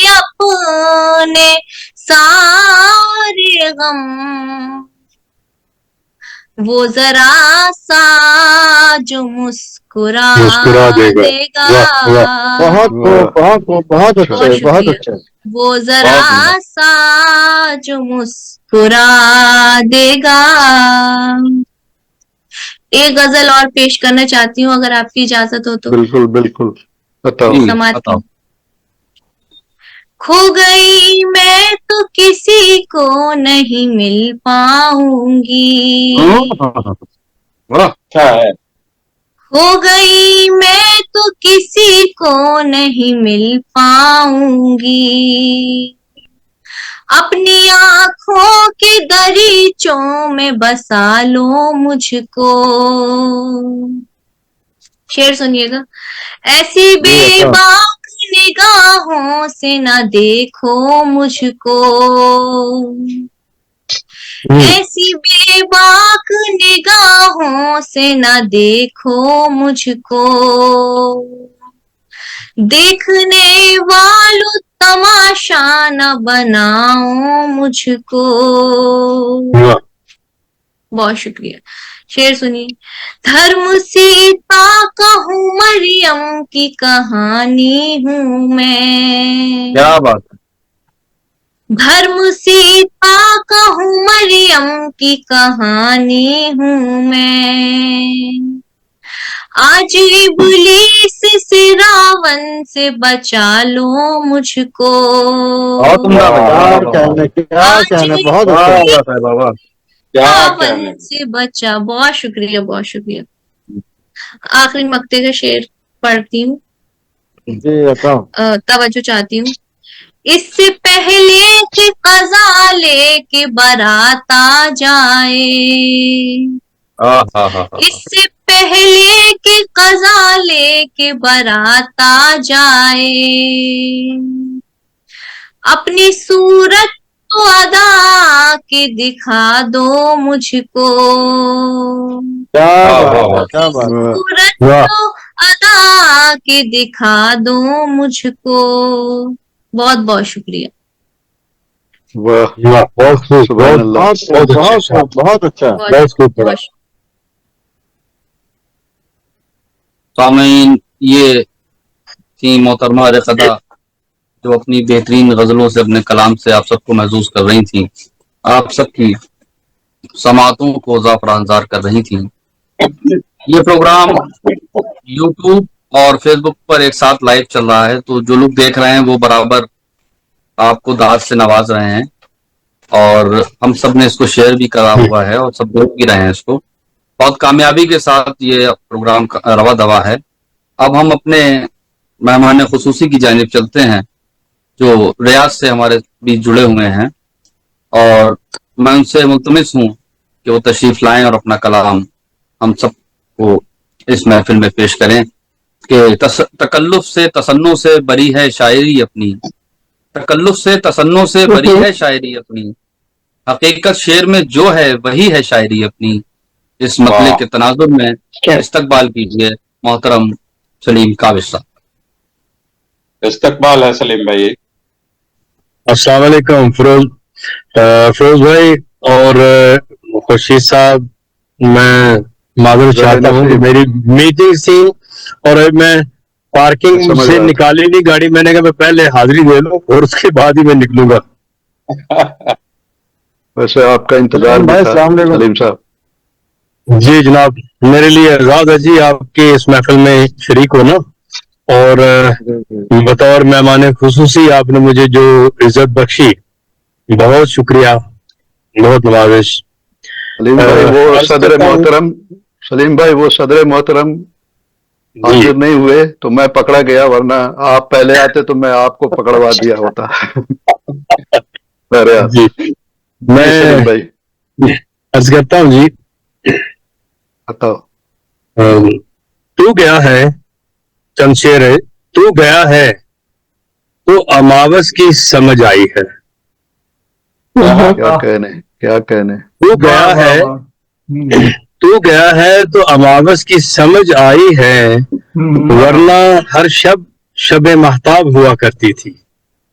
अपने सारे गम, वो जरा सा जो मुस्कुरा देगा। बहुत खूब, बहुत खूब, बहुत अच्छे, बहुत शुक्रिया। अच्छे। वो जरा सा जो मुस्कुरा देगा। एक गजल और पेश करना चाहती हूँ अगर आपकी इजाजत हो तो। बिल्कुल बिल्कुल, बताओ। समाप्ति। खो गई मैं तो किसी को नहीं मिल पाऊंगी, क्या है? हो गई मैं तो किसी को नहीं मिल पाऊंगी, अपनी आंखों के दरीचों में बसा लो मुझको। शेर सुनिएगा। ऐसी बेबाक निगाहों से न देखो मुझको, ऐसी बेबाक निगाहों से न देखो मुझको, देखने वालों तमाशा न बनाओ मुझको। बहुत शुक्रिया। शेर सुनिए। धर्म सीता कहूँ मरियम की कहानी हूँ मैं, क्या बात है। धर्म सीता कहूँ मरियम की कहानी हूँ मैं, आज इब्लीस से रावण से बचा लो मुझको। बहुत उम्दा क्या कहने, बहुत अच्छा। बाबा। रावण से बचा। बहुत शुक्रिया, बहुत शुक्रिया। आखिरी मक्ते का शेर पढ़ती हूँ, जी बताओ। तवज्जो चाहती हूँ। इससे पहले कि कज़ा लेके बारात आ जाए, इससे पहले कि कज़ा लेके बारात आ जाए, अपनी सूरत तो अदा के दिखा दो मुझको, क्या बात, क्या बात। सूरत तो अदा के दिखा दो मुझको। बहुत बहुत शुक्रिया। वाह वाह, बहुत खूब, बहुत बहुत अच्छा। सामीन, ये थी मोहतरमा रक़दा जो अपनी बेहतरीन गजलों से, अपने कलाम से आप सबको महसूस कर रही थी, आप सबकी समातों को ज़ाफ़रानज़ार कर रही थी। ये प्रोग्राम यूट्यूब और फेसबुक पर एक साथ लाइव चल रहा है, तो जो लोग देख रहे हैं वो बराबर आपको दाद से नवाज रहे हैं, और हम सब ने इसको शेयर भी करा हुआ है और सब देख भी रहे हैं इसको। बहुत कामयाबी के साथ ये प्रोग्राम रवा दवा है। अब हम अपने मेहमान खुसूसी की जानिब चलते हैं जो रियाज से हमारे बीच जुड़े हुए हैं, और मैं उनसे मुल्तमिस हूँ कि वो तशरीफ लाएं और अपना कलाम हम सबको इस महफिल में पेश करें कि तकल्लुफ से तसन्नो से बरी है शायरी अपनी, तकल्लुफ से तसन्नो से बरी है शायरी अपनी, हकीकत शेर में जो है वही है शायरी अपनी। इस मतले के तनाजुर में इस्तकबाल कीजिए मोहतरम सलीम काबिज साहब। इस्तकबाल है सलीम भाई। अस्सलाम वालेकुम फिरोज भाई और खुर्शीद साहब, मैं मालूम चाहता हूँ कि मेरी मीटिंग थी और मैं पार्किंग से निकाली नहीं गाड़ी, मैंने कहा मैं पहले हाजिरी दे लूं और उसके बाद ही मैं निकलूंगा। वैसे आपका इंतजार भी था सलीम साहब। जी जनाब, मेरे लिए आजाद है जी आपके इस महफिल में शरीक होना, और बतौर मेहमान खुसूसी आपने मुझे जो इज्जत बख्शी, बहुत शुक्रिया, बहुत नवाजिश। सलीम भाई वो सदर मोहतरम, सलीम भाई वो सदर मोहतरम हाजिर नहीं हुए तो मैं पकड़ा गया, वरना आप पहले आते तो मैं आपको पकड़वा दिया होता। जी सलीम मैं भाई अर्ज करता हूँ जी, बताओ। तू गया है, चंद शेर है। तू गया है तो अमावस की समझ आई है। क्या कहने, क्या कहने। तू गया वाह, वाह, है, वाह। हम्म, तू गया है तो अमावस की समझ आई है, वरना हर शब महताब हुआ करती थी।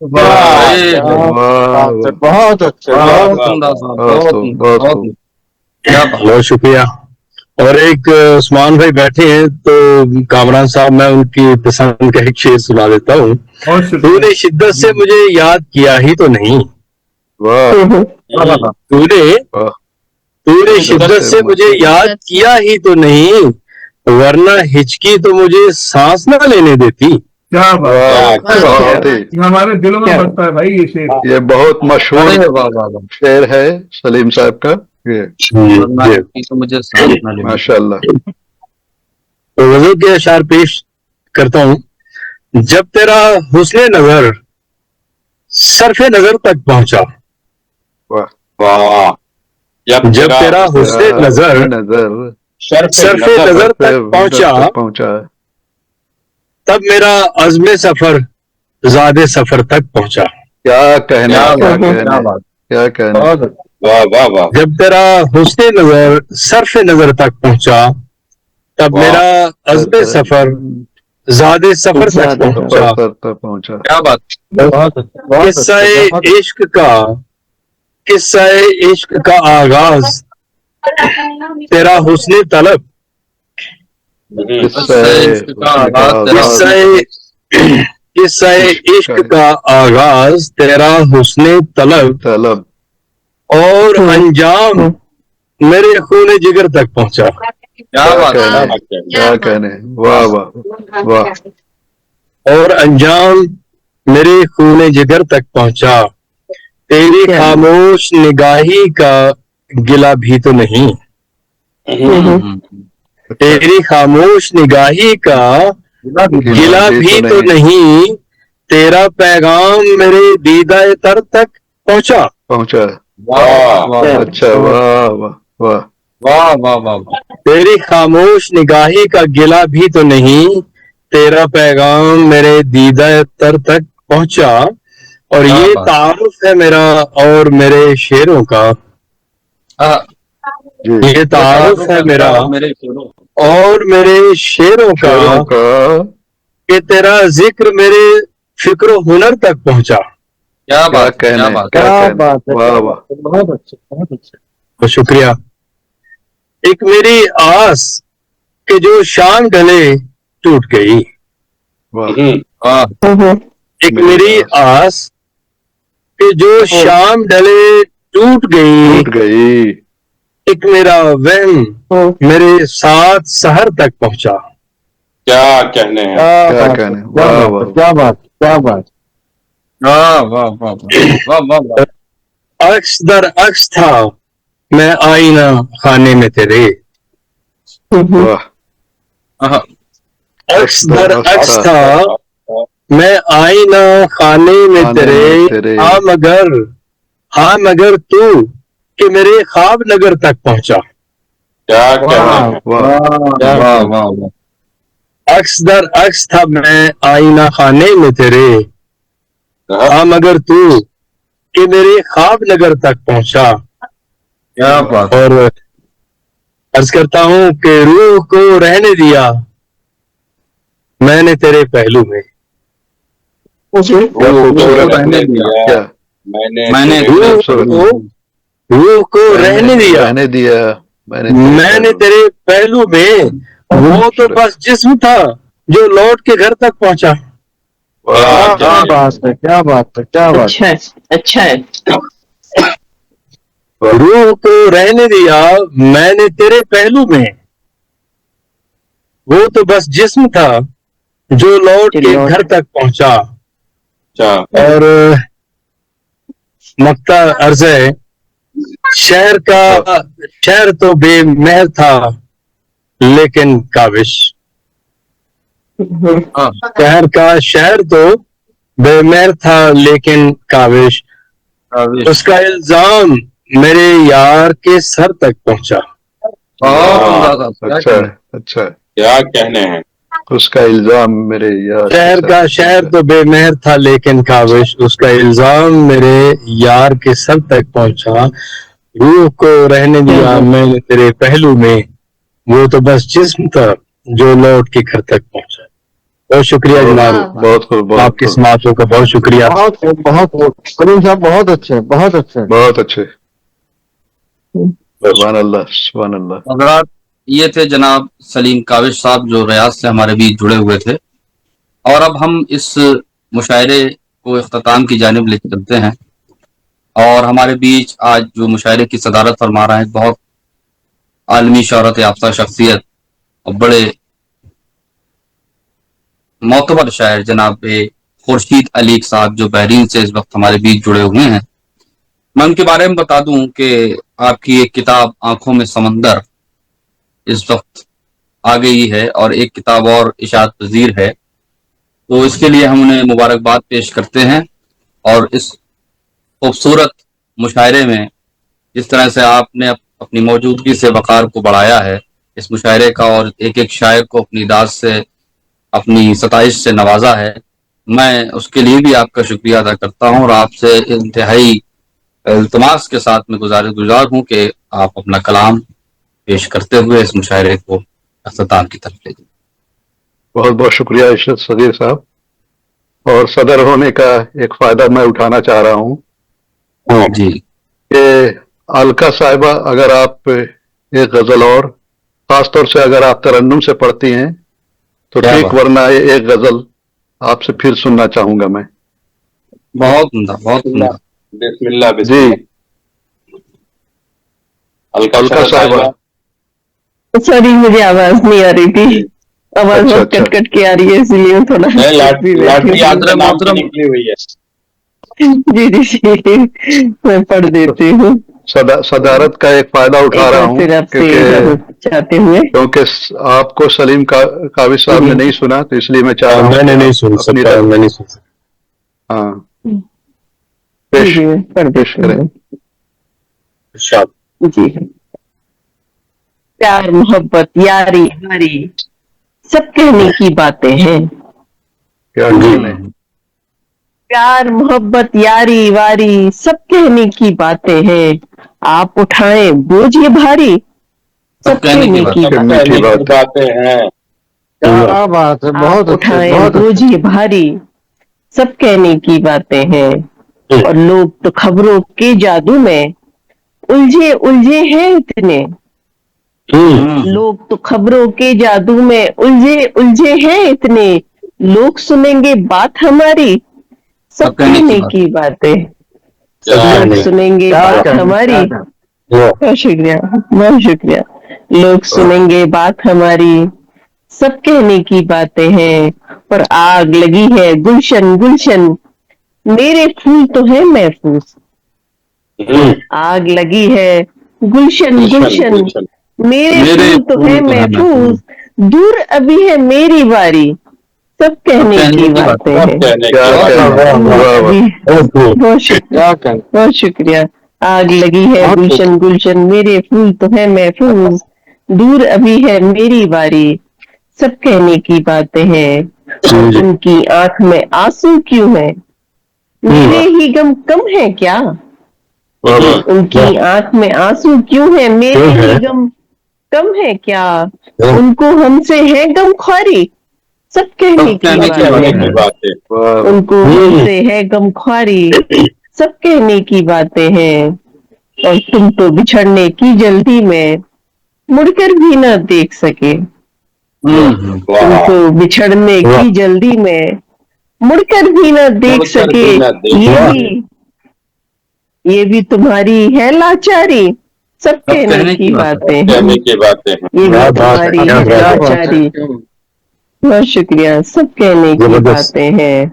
वाह, अरे, बहुत अच्छे, बहुत बहुत उम्दा अच्छे। साहब, बहुत खूब, बहुत बहुत खूब। क्या बात। बहुत शुक्रिया। और एक उस्मान भाई बैठे हैं, तो कामरान साहब मैं उनकी पसंद का एक शेर सुना देता हूँ। बहुत शुक्रिया। तूने शिद्दत से मुझे याद किया ही तो नहीं, वाह तूने वाह। तूने शिद्दत से मुझे याद किया ही तो नहीं, वरना हिचकी तो मुझे सांस न लेने देती। क्या बात है। वाह, बहुत ही, ये हमारे दिलों में बसता है भाई ये शेर। ये बहुत मशहूर अरे वाह वाह वाह। शेर है सलीम साहब का ये। वरना जी। हिचकी तो मुझे सांस न लेने। माशाल्लाह। तो वजह के अशार पेश करता हूँ। जब तेरा हुस्ने नजर सरफे नजर तक पहुंचा, वाह। वाह। जब तेरा हुस्ने नजर नजर सरफे नजर तक पहुंचा, तब मेरा अज़्म सफर ज़ादे सफर तक पहुंचा। क्या कहने, क्या क्या बात, क्या कहने, बात। क्या कहने। वाह वाह वाह। जब तेरा हुस्ने नजर सरफे नजर तक पहुंचा, तब वाह। मेरा अज़्म सफर ज़ादे सफर तक पहुंचा। पहुंचा। क्या बात। किस्सा इश्क का आगाज तेरा हुस्ने तलब, किस्सा इश्क का आगाज तेरा हुस्ने तलब, तलब, और अंजाम मेरे खूने जिगर तक पहुंचा। क्या बात है। कहने, क्या कहने। वाह वाह वाह। और अंजाम मेरे खूने जिगर तक पहुंचा। तेरी खामोश निगाही का गिला भी तो नहीं, तेरी खामोश निगाही का गिला भी तो नहीं, तेरा पैगाम मेरे दीदाए तर तक पहुंचा। पहुंचा। वाह। अच्छा, वाह वाह वाह। वाह वाह वाह। तेरी खामोश निगाही का गिला भी तो नहीं, तेरा पैगाम मेरे दीदाए तर तक पहुंचा। और ये तारुफ है मेरा और मेरे शेरों का, ये तारुफ है मेरा मेरे शेरों और मेरे शेरों का, कि तेरा जिक्र मेरे फिक्र हुनर तक पहुंचा। क्या बात, कहने, क्या बात, क्या बात है। वाह वाह। बहुत अच्छे, बहुत अच्छे। तो शुक्रिया। एक मेरी आस कि जो शाम ढले टूट गई, वाह। एक मेरी आस कि जो शाम ढले टूट गई, एक मेरा वहम मेरे साथ सहर तक पहुंचा। क्या कहने हैं। क्या कहने। वाह वाह। क्या बात, क्या बात। वाह वाह वाह वाह वाह वाह। अक्स दर अक्स था मैं आईना खाने में तेरे, वाह। अक्स दर अक्स था मैं आईना खाने में तेरे। हाँ मगर तू कि मेरे ख्वाब नगर तक पहुंचा। क्या कहने हैं। वाह वाह वाह। अक्स दर अक्स था मैं आईना खाने में तेरे, हाँ मगर तू कि मेरे ख्वाब नगर तक पहुंचा। क्या बात। और अर्ज करता हूं कि रूह को रहने दिया मैंने तेरे पहलू में, रहने दिया क्या मैंने रूह को रहने दिया मैंने तेरे पहलू में। वो तो बस जिस्म था जो लौट के घर तक पहुंचा। क्या बात है, क्या बात है, क्या बात। अच्छा है, अच्छा है। रूह को रहने दिया मैंने तेरे पहलू में, वो तो बस जिस्म था जो लौट के घर तक पहुंचा। और मक्ता अर्ज है, शहर तो बेमेहर था लेकिन काविश, शहर तो बेमेहर था लेकिन काविश, उसका इल्जाम मेरे यार के सर तक पहुंचा. बहुत उम्दा था। अच्छा अच्छा, क्या कहने हैं। उसका इल्जाम मेरे यार शहर तो बेमेहर था, लेकिन काविश उसका इल्जाम मेरे यार के सर तक पहुंचा. रूह को रहने दिया मैंने तेरे पहलू में, वो तो बस जिस्म था जो लौट के घर तक पहुंचा. बहुत शुक्रिया जनाब, बहुत खूब, आपकी समातों का बहुत शुक्रिया. बहुत सलीम साहब बहुत अच्छे, बहुत अच्छे। बहुत अच्छे। सुभान अल्लाह, सुभान अल्लाह। हजरात, ये थे जनाब सलीम काविश साहब जो रियाज से हमारे बीच जुड़े हुए थे। और अब हम इस मुशायरे को इख्तिताम की जानिब लेकर चलते हैं। और हमारे बीच आज जो मुशायरे की सदारत फरमा रहा है, बहुत आलमी शोहरत याफ्ता शख्सियत और बड़े मोतबर शायर जनाब खुर्शीद अलीक साहब जो बहरीन से इस वक्त हमारे बीच जुड़े हुए हैं। मैं उनके बारे में बता दूं कि आपकी एक किताब आंखों में समंदर इस वक्त आ गई है और एक किताब और इशाअत पजीर है, तो इसके लिए हम उन्हें मुबारकबाद पेश करते हैं। और इस खूबसूरत मुशायरे में जिस तरह से आपने अपनी मौजूदगी से वक़ार को बढ़ाया है इस मुशायरे का, और एक एक शायर को अपनी दाद से, अपनी सताइश से नवाजा है, मैं उसके लिए भी आपका शुक्रिया अदा करता हूँ। और आपसे इंतहाई इल्तमास के साथ मैं गुजार हूँ कि आप अपना कलाम पेश करते हुए इस मुशायरे को अख्ताम की तरफ ले जाएं। बहुत बहुत शुक्रिया इशरत सदीर साहब। और सदर होने का एक फायदा मैं उठाना चाह रहा हूँ जी कि अलका साहिबा, अगर आप एक गजल और खासतौर से अगर आप तरन्नुम से पढ़ती हैं तो क्या ठीक, बात। वरना एक गजल आपसे फिर सुनना चाहूंगा मैं। बहुत उम्दा, बहुत उम्दा। बिस्मिल्लाह जी, बिस्मिल्लाह। अलका साहिबा। सॉरी, मुझे आवाज नहीं आ रही थी, आवाज अच्छा, बहुत अच्छा। कट कट के आ रही है, इसलिए थोड़ा लाठी याद रहे नाम की मोहतरम। निकली हुई है। जी जी जी, मैं पढ़ देती हूँ सदारत का एक फायदा उठा एक रहा बार हूँ फिर आपसे चाहते हुए। क्योंकि आपको सलीम काविश साहब ने नहीं सुना, तो इसलिए मैं चाह रहा हूँ मैंने नहीं सुन अपनी सकता, मैं नहीं सुन सकता। हाँ, जी जी, मैं पढ़ पेश देती करें। हूँ। शाबाश। जी, प्यार मोहब्बत यारी यारी सब कहने की बातें हैं। क्या कहने। प्यार मोहब्बत यारी वारी सब कहने की बातें हैं। आप उठाएं बोझ ये भारी सब कहने की मीठी बात। बातें हैं। क्या बात है, बहुत आप अच्छे, उठाएं बहुत बोझ अच्छे। ये भारी सब कहने की बातें हैं। और लोग तो खबरों के जादू में उलझे उलझे हैं इतने। लोग तो खबरों के जादू में उलझे उलझे हैं इतने। लोग सुनेंगे बात हमारी सब कहने की बातें। लोग सुनेंगे बात हमारी। बहुत शुक्रिया, बहुत शुक्रिया। लोग सुनेंगे बात हमारी सब कहने की बातें हैं। पर आग लगी है गुलशन गुलशन मेरे फूल तो है महफूज। आग लगी है गुलशन गुलशन मेरे फूल तो है महफूज। दूर अभी है मेरी बारी सब कहने की बातें हैं। बहुत शुक्रिया, बहुत शुक्रिया। आग लगी है गुलशन गुलशन मेरे फूल तो है महफूज। दूर अभी है मेरी बारी सब कहने की बातें हैं। और उनकी आंख में आंसू क्यों है मेरे ही गम कम है क्या। उनकी आंख में आंसू क्यों है मेरे ही गम कम है क्या। उनको हमसे है गम ख्वारी सब कहने की बातें। उनको हमसे है गम ख्वारी सब कहने की बातें हैं। और तुम तो बिछड़ने की जल्दी में मुड़कर भी न देख सके। तुम तो बिछड़ने की जल्दी में मुड़कर भी न देख सके। ये भी तुम्हारी है लाचारी सब कहने की बातें हैं। ये भी तुम्हारी है लाचारी। बहुत शुक्रिया। सब कहने की बातें हैं।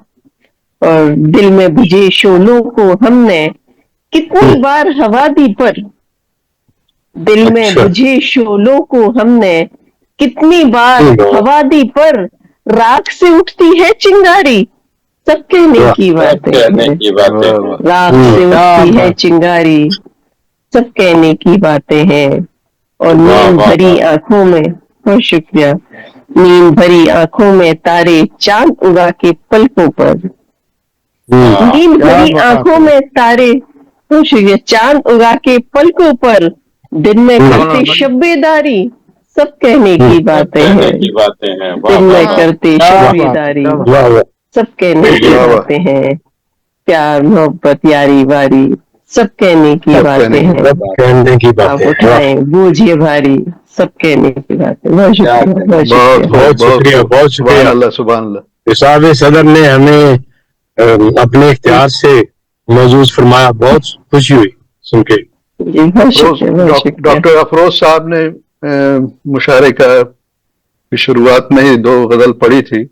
और दिल में बुझे शोलों को हमने कितनी बार हवा दी पर। दिल में बुझे शोलों को हमने कितनी बार हवा दी पर राख से उठती है चिंगारी सब कहने की बातें हैं। राख से उठती है चिंगारी सब कहने की बातें हैं। और नींद भरी आंखों में, बहुत शुक्रिया, नींद भरी आंखों में तारे चांद उगा के पलकों पर, नींद भरी आंखों में तारे, बहुत शुक्रिया, चांद उगा के पलकों पर, दिन में करते शब्बेदारी, सब कहने की बातें हैं। दिन में करते शब्बेदारी, सब कहने की बातें हैं। प्यार मोहब्बत यारी वारी, सब कहने की बातें हैं। कहने की आप बातें। उठाएं बूझिए भारी, सब कहने की बातें। बहुत शुक्रिया, बहुत शुक्रिया। बहुत शुक्रिया, बहुत शुक्रिया। अल्लाह सुभान अल्लाह। निसाब सदर ने हमें अपने इख्तियार से मौजूद फरमाया, बहुत खुशी हुई सुन के। जी बहुत शुक्रिया, बहुत शुक्रिया। डॉक्टर अफरोज साहब ने मुशायरे की शुरुआत में ही 2 गजल पढ़ी थी।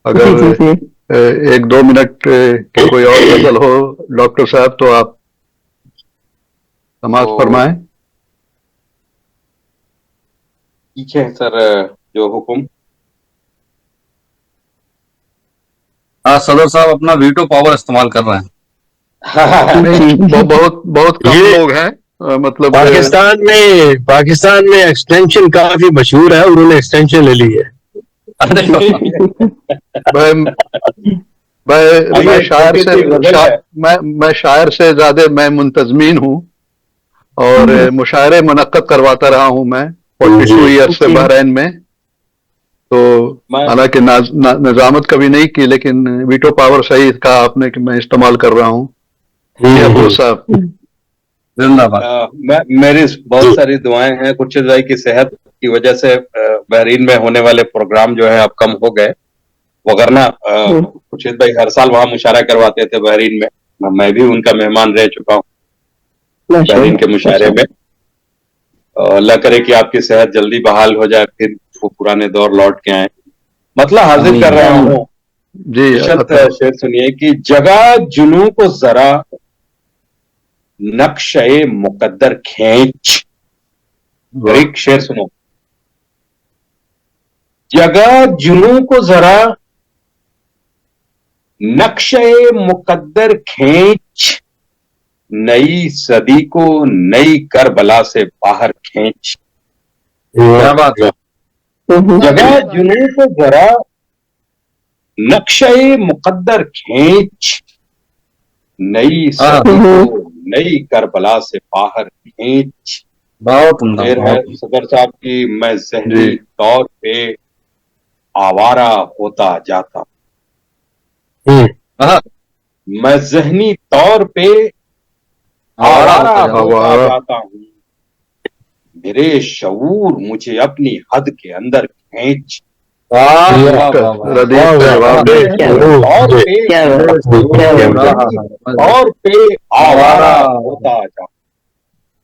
अगर जी, जी, 1-2 मिनट की कोई और गजल हो डॉक्टर साहब तो आप समाप्त फरमाएं। ठीक है सर, जो हुक्म। हाँ सदर साहब अपना वीटो पावर इस्तेमाल कर रहे हैं। नहीं, बहुत कम लोग हैं, मतलब पाकिस्तान में एक्सटेंशन काफी मशहूर है, उन्होंने एक्सटेंशन ले ली है। मैं शायर से ज्यादा मैं मुंतजमीन हूँ और मुशायरे मुनक्कद करवाता रहा हूँ मैं 42 ईयर्स से बहरैन में। तो हालांकि निजामत कभी नहीं की, लेकिन वीटो पावर सही कहा आपने कि मैं इस्तेमाल कर रहा हूँ। साहब मेरी बहुत सारी दुआएं हैं। खुर्शीद भाई की सेहत की वजह से बहरीन में होने वाले प्रोग्राम जो है अब कम हो गए, वगरना खुर्शीद भाई हर साल वहां मुशायरा करवाते थे बहरीन में। मैं भी उनका मेहमान रह चुका हूँ बहरीन के मुशायरे में। अल्लाह करे कि आपकी सेहत जल्दी बहाल हो जाए, फिर वो पुराने दौर लौट के आए। मतलब हाजिर कर रहा हूँ जी। शेर सुनिए कि जगह जुनू को जरा नक्शे मुकद्दर खींच। एक शेर सुनो, जगह जुनू को जरा नक्शे मुकद्दर खींच, नई सदी को नई करबला से बाहर खींच। क्या बात है। जगह जुनू को जरा नक्शे मुकद्दर खींच, नई सदी को नई करबला से बाहर खींच। बहुत शेर है सदर साहब की, मैं ज़हनी तौर पे आवारा होता जाता, मैं ज़हनी तौर पे आवारा होता जाता हूँ, मेरे शऊर मुझे अपनी हद के अंदर खींच। और पे आवारा होता जाता,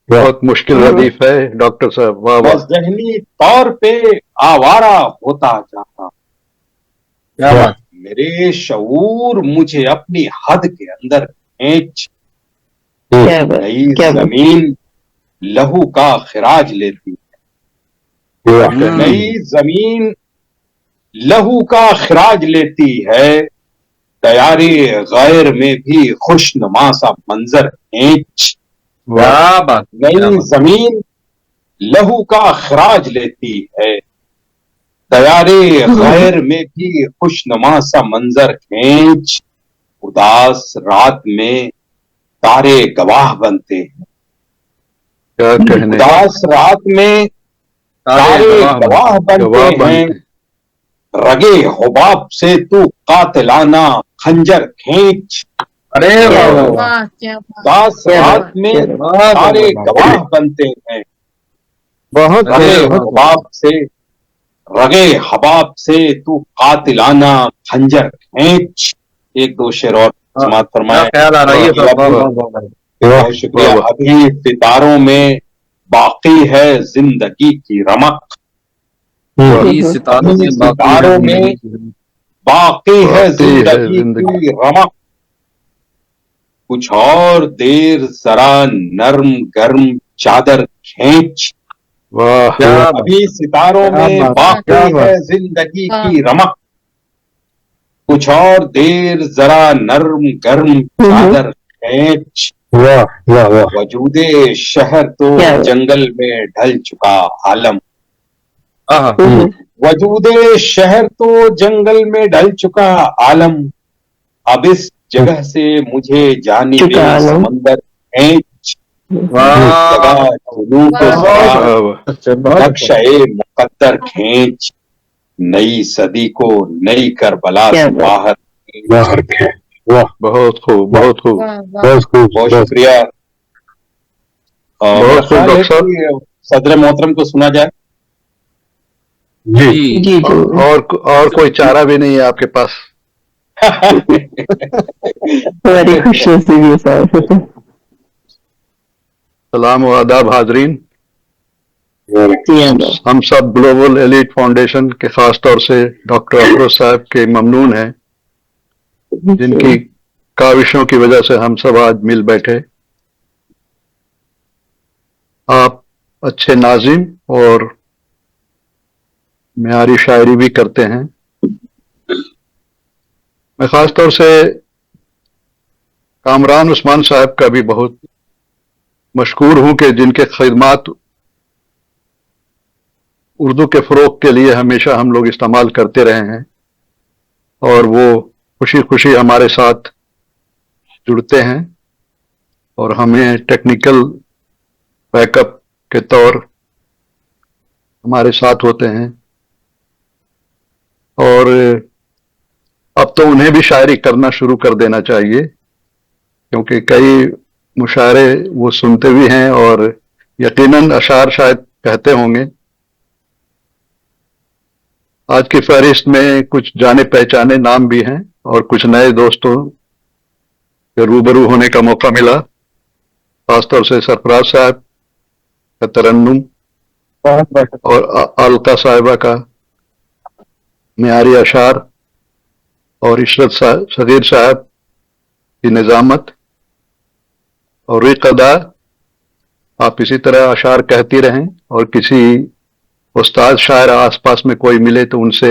बहुत मुश्किल रदीफ है डॉक्टर साहब। वाह वाह। ज़हनी तौर पे आवारा होता जाता, मेरे शऊर मुझे अपनी हद के अंदर खींच। नई जमीन लहू का खिराज लेती है, नई जमीन लहू का खिराज लेती है, तैयारी गैर में भी खुशनुमा सा मंजर खींच। नई जमीन लहू का खिराज लेती है, तैयारी गैर में भी खुशनुमा सा मंजर खींच। उदास रात में तारे गवाह बनते हैं, क्या कहने। उदास रात में तारे गवाह बनते हैं, रगे हुबाब से तू कातिलाना खंजर खींच। अरे उदास रात में तारे गवाह बनते हैं, रगे हुबाब से रगे हबाब से तू कातिलाना खंजर खींच। 1-2 शेर और समाप्त फरमाए। बहुत शुक्रिया। अभी सितारों में बाकी है जिंदगी की रमक, सितारों में बाकी है जिंदगी की रमक, कुछ और देर जरा नर्म गर्म चादर खींच। अभी सितारों में बाकी है जिंदगी की रमक, कुछ और देर जरा नर्म गर्म चादर खींच। वाह वाह वाह वजूदे शहर तो क्या बात। जंगल में ढल चुका आलम, आहा, वजूदे शहर तो जंगल में ढल चुका आलम, अब इस जगह से मुझे जाने चुका में आलम। समंदर खींच वाह लगा जुनून को वाह। सवार वाह, अच्छा बहुत नक्शे मुकद्दर खींच, नई सदी को नई करबला क्या से बात। बाहर बाहर के वाह बहुत खूब, बहुत खूब, वाह वाह बहुत खूब बहुत बहुत शुक्रिया। बहुत मेरा खूब ख्याल है डॉक्टर साहब। कि सदर मोहतरम को सुना जाए। जी जी जी जी और कोई चारा भी नहीं है आपके पास। हमारी खुश नसीबी है साहब। सलाम व आदाब हाजरीन। जी आदाब। हम सब ग्लोबल एलीट फाउंडेशन के खास तौर से डॉक्टर अफरोज साहब के ममनून हैं, जिनकी काविशों की वजह से हम सब आज मिल बैठे। आप अच्छे नाजिम और म्यारी शायरी भी करते हैं। मैं खास तौर से कामरान उस्मान साहब का भी बहुत मशकूर हूं कि जिनके खिदमात उर्दू के फ़रोग के लिए हमेशा हम लोग इस्तेमाल करते रहे हैं और वो खुशी खुशी हमारे साथ जुड़ते हैं और हमें टेक्निकल बैकअप के तौर हमारे साथ होते हैं। और अब तो उन्हें भी शायरी करना शुरू कर देना चाहिए, क्योंकि कई मुशायरे वो सुनते भी हैं और यकीनन अशार शायद कहते होंगे। आज की फहरिस्त में कुछ जाने पहचाने नाम भी हैं और कुछ नए दोस्तों के रूबरू होने का मौका मिला, खासतौर से सरफराज साहब का तरन्नुम बहुत बहुत और अलका साहिबा का म्यारी अशार और इशरत सगीर साहब की निजामत और रिकदा। आप इसी तरह अशार कहती रहें और किसी उस्ताद शायर आसपास में कोई मिले तो उनसे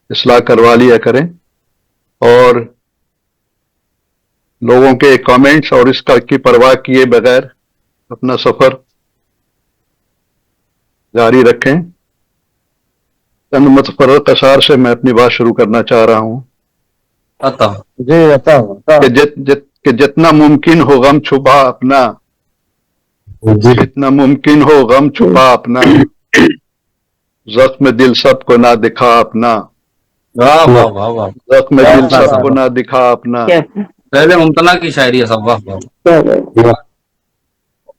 इस्लाह करवा लिया करें और लोगों के कमेंट्स और इसका की परवाह किए बगैर अपना सफर जारी रखें। चंद मुतफर्रक अशार से मैं अपनी बात शुरू करना चाह रहा हूं अतः जी बताओ कि जितना मुमकिन हो गम छुपा अपना, जी जितना मुमकिन हो गम छुपा अपना, जख्म दिल सबको ना दिखा अपना, वाह वाह वाह वाह, जख्म दिल वाह, सबको वाह। ना दिखा अपना। क्या पहले मुमतना की शायरी है सब, वाह वाह। क्या बात। वाह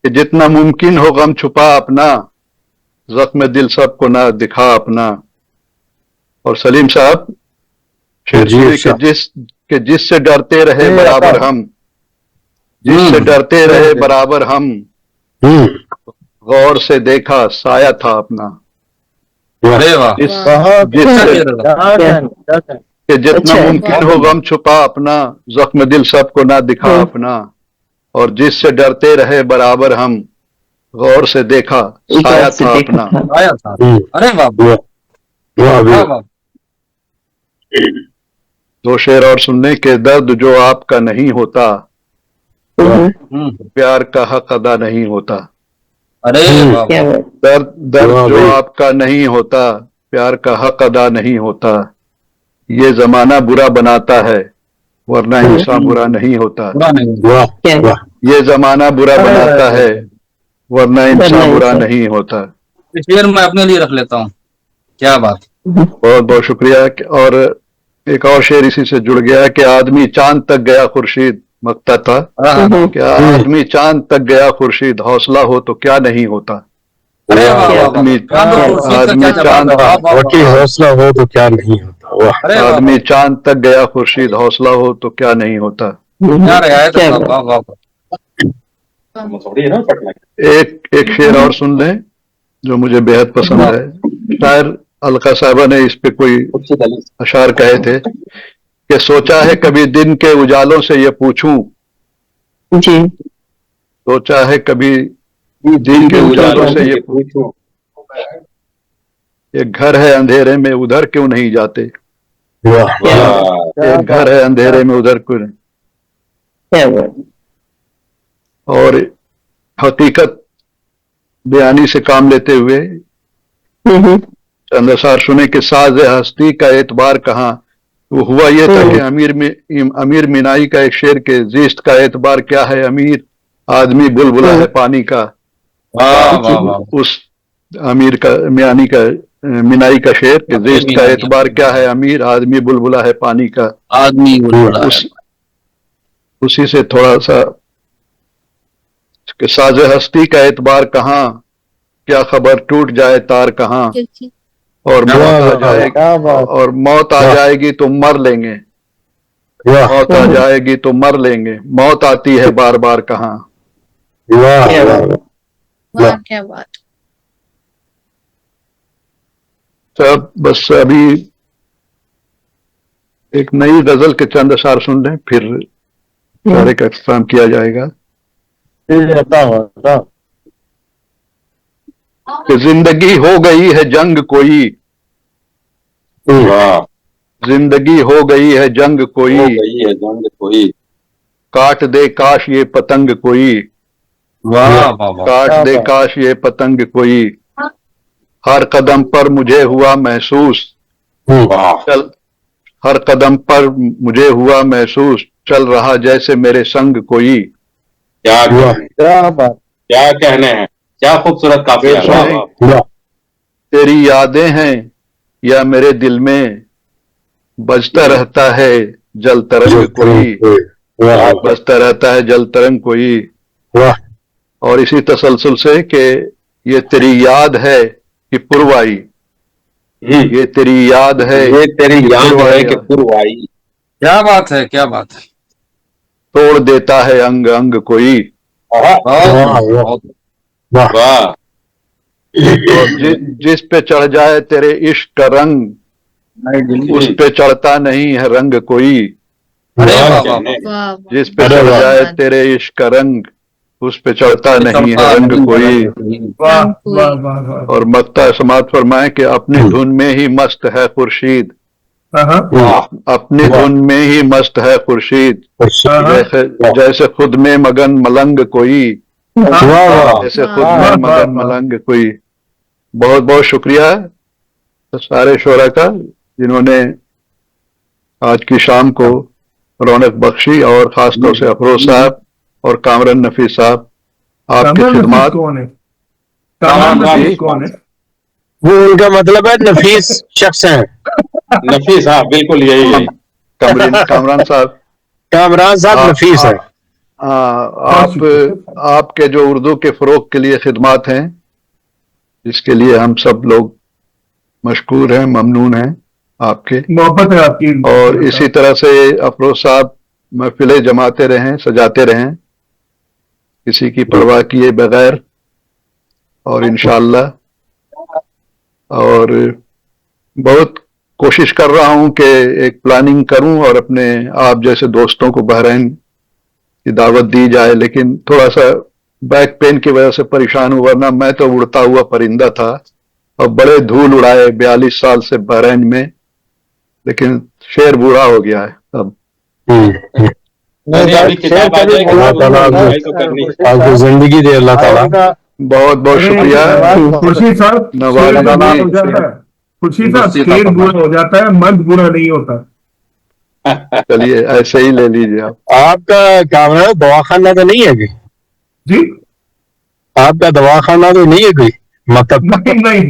कि जितना मुमकिन हो गम छुपा अपना, जख्म दिल सबको ना दिखा अपना। और सलीम साहब शेर जी, सुनी अच्छा। कि जिससे डरते रहे जी, बराबर अच्छा। हम, जिससे डरते रहे बराबर हम, गौर से देखा साया था अपना। अरे वाह, बहुत जिससे कि जितना अच्छा। मुमकिन हो गम छुपा अपना, जख्म दिल सबको ना दिखा अपना। और जिससे डरते रहे बराबर हम, गौर से देखा साया गौर से था देखा अपना। था। आया था। अरे वाह वाह वाह वाह वाह। दो शेर और सुनने के दर्द जो आपका नहीं होता, प्यार का हक अदा नहीं होता। अरे वाह क्या वाह, बात। दर्द वाह जो भाई। आपका नहीं होता, प्यार का हक अदा नहीं होता। ये जमाना बुरा बनाता है, वरना इंसान बुरा नहीं होता। बुरा नहीं। वाह क्या वाह ये जमाना बुरा बनाता है, वरना इंसान बुरा इंसान। नहीं होता। ये शेर मैं अपने लिए रख लेता हूँ। क्या बात। बहुत बहुत शुक्रिया। और एक और शेर इसी से जुड़ गया कि आदमी चांद तक गया खुर्शीद मकता था, क्या आदमी चांद तक गया खुर्शीद, हौसला हो तो क्या नहीं होता। अरे वाह वाह वाह, आदमी चांद और खुर्शीद का आदमी क्या जवाब है, वाह वाह वकील वाह। हौसला हो तो क्या नहीं होता। वाह अरे वाह आदमी वाह, चांद तक गया खुर्शीद, हौसला हो तो क्या नहीं होता। क्या रियायत है क्या साहब, बात। वाह वाह वाह। मसौड़ी है ना पटना की। एक शेर और सुन लें जो मुझे बेहद पसंद है। शायर अलका साहबा ने इस पे कोई उसकी दलील अशार कहे थे कि सोचा है कभी दिन के उजालों से ये पूछूं, जी सोचा है कभी दिन के उजालों से ये पूछूं, एक घर है अंधेरे में उधर क्यों नहीं जाते। वाह क्या वाह बात। एक घर है अंधेरे में उधर क्यों नहीं। क्या बात। और हकीकत बयानी से काम लेते हुए चंद अशार सुने कि साज हस्ती का एतबार कहाँ। वो हुआ ये था कि अमीर मीनाई का एक शेर के जीस्ट का एतबार क्या है, अमीर आदमी बुलबुला है पानी का। वाह वाह वाह, उस अमीर का मीनाई का शेर कि जीस्ट का एतबार क्या है, अमीर आदमी बुलबुला है पानी का। आदमी बुलबुला है। उसी से थोड़ा सा कि साज हस्ती का एतबार कहाँ, क्या खबर टूट जाए तार कहाँ, और मौत आ जाएगी तो मर लेंगे, मौत आ जाएगी तो मर लेंगे, मौत आती है बार बार कहाँ। वाह क्या बात। सब बस अभी एक नई गजल के चंद अशार सुन लें, फिर सारे का इख्तिताम किया जाएगा। कि जिंदगी हो गई है जंग कोई, जिंदगी हो गई है जंग कोई, काट दे काश ये पतंग कोई, काट दे काश ये पतंग कोई, हर कदम पर मुझे हुआ महसूस, चल हर कदम पर मुझे हुआ महसूस, चल रहा जैसे मेरे संग कोई। क्या कहने हैं, क्या खूबसूरत काफिया। तेरी यादें हैं या मेरे दिल में बजता रहता है जल तरंग कोई, बजता रहता है जल तरंग कोई। और इसी तसलसल से कि ये तेरी याद है कि पुरवाई, ये तेरी याद है, ये तेरी याद है कि पुरवाई। क्या बात है, क्या बात है। तोड़ देता है अंग अंग कोई। वाह। और जिस पे चढ़ जाए तेरे इश्क का रंग, उस पे चढ़ता नहीं है रंग कोई। जिस पे चढ़ जाए तेरे इश्क का रंग, उस पे चढ़ता नहीं है रंग कोई। और मक्ता समात फरमाए कि अपनी धुन में ही मस्त है खुर्शीद, अपनी धुन में ही मस्त है खुर्शीद, जैसे खुद में मगन मलंग कोई, जैसे खुद में मगन मलंग कोई। बहुत बहुत शुक्रिया सारे शोरा का जिन्होंने आज की शाम को रौनक बख्शी, और खासतौर से अफरोज साहब और कामरान नफीस साहब आपकी खिदमत। कौन है कामरान? कौन है वो? उनका मतलब है नफीस शख्स है। नफीस, हाँ बिल्कुल यही है। कामरान साहब, कामरान साहब नफीस है। आपके जो उर्दू के फरोग के लिए खिदमत हैं, जिसके लिए हम सब लोग मशकूर हैं, ममनून हैं आपके, मोहब्बत है आपकी। और इसी तरह से अफरोज साहब महफिलें जमाते रहें, सजाते रहें, किसी की परवाह किए बगैर। और इंशाअल्लाह, और बहुत कोशिश कर रहा हूं कि एक प्लानिंग करूं और अपने आप जैसे दोस्तों को बहरीन की दावत दी जाए, लेकिन थोड़ा सा बैक पेन की वजह से परेशान हुआ, वरना मैं तो उड़ता हुआ परिंदा था और बड़े धूल उड़ाए 42 साल से बहरीन में, लेकिन शेर बूढ़ा हो गया है अब। आपको जिंदगी दे अल्लाह ताला। बहुत बहुत शुक्रिया। खुर्शीद साहब, खुर्शीद साहब, शेर बुरा हो जाता है, मर्द बुरा नहीं होता। चलिए ऐसे ही ले लीजिए आप। आपका कामरान दवाखाना तो नहीं है कोई? जी, आपका दवाखाना तो नहीं है कोई? मतलब नहीं।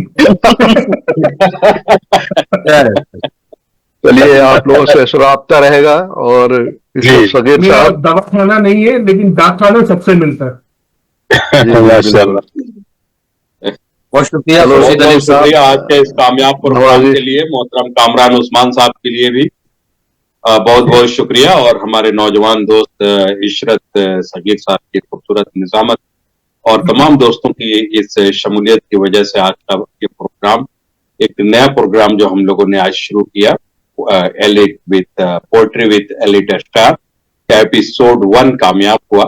चलिए आप लोगों से राब्ता रहेगा। और सगीर साहब, दवाखाना नहीं है, लेकिन डाकखाना सबसे मिलता है। बहुत शुक्रिया, बहुत शुक्रिया आज के इस कामयाब प्रोग्राम के लिए। मोहतरम कामरान उस्मान साहब के लिए भी बहुत बहुत शुक्रिया, और हमारे नौजवान दोस्त इशरत सगीर साहब की खूबसूरत निजामत, और तमाम दोस्तों की इस शमूलियत की वजह से आज का ये प्रोग्राम, एक नया प्रोग्राम जो हम लोगों ने आज शुरू किया, elite with poetry with elite star का एपिसोड 1 कामयाब हुआ।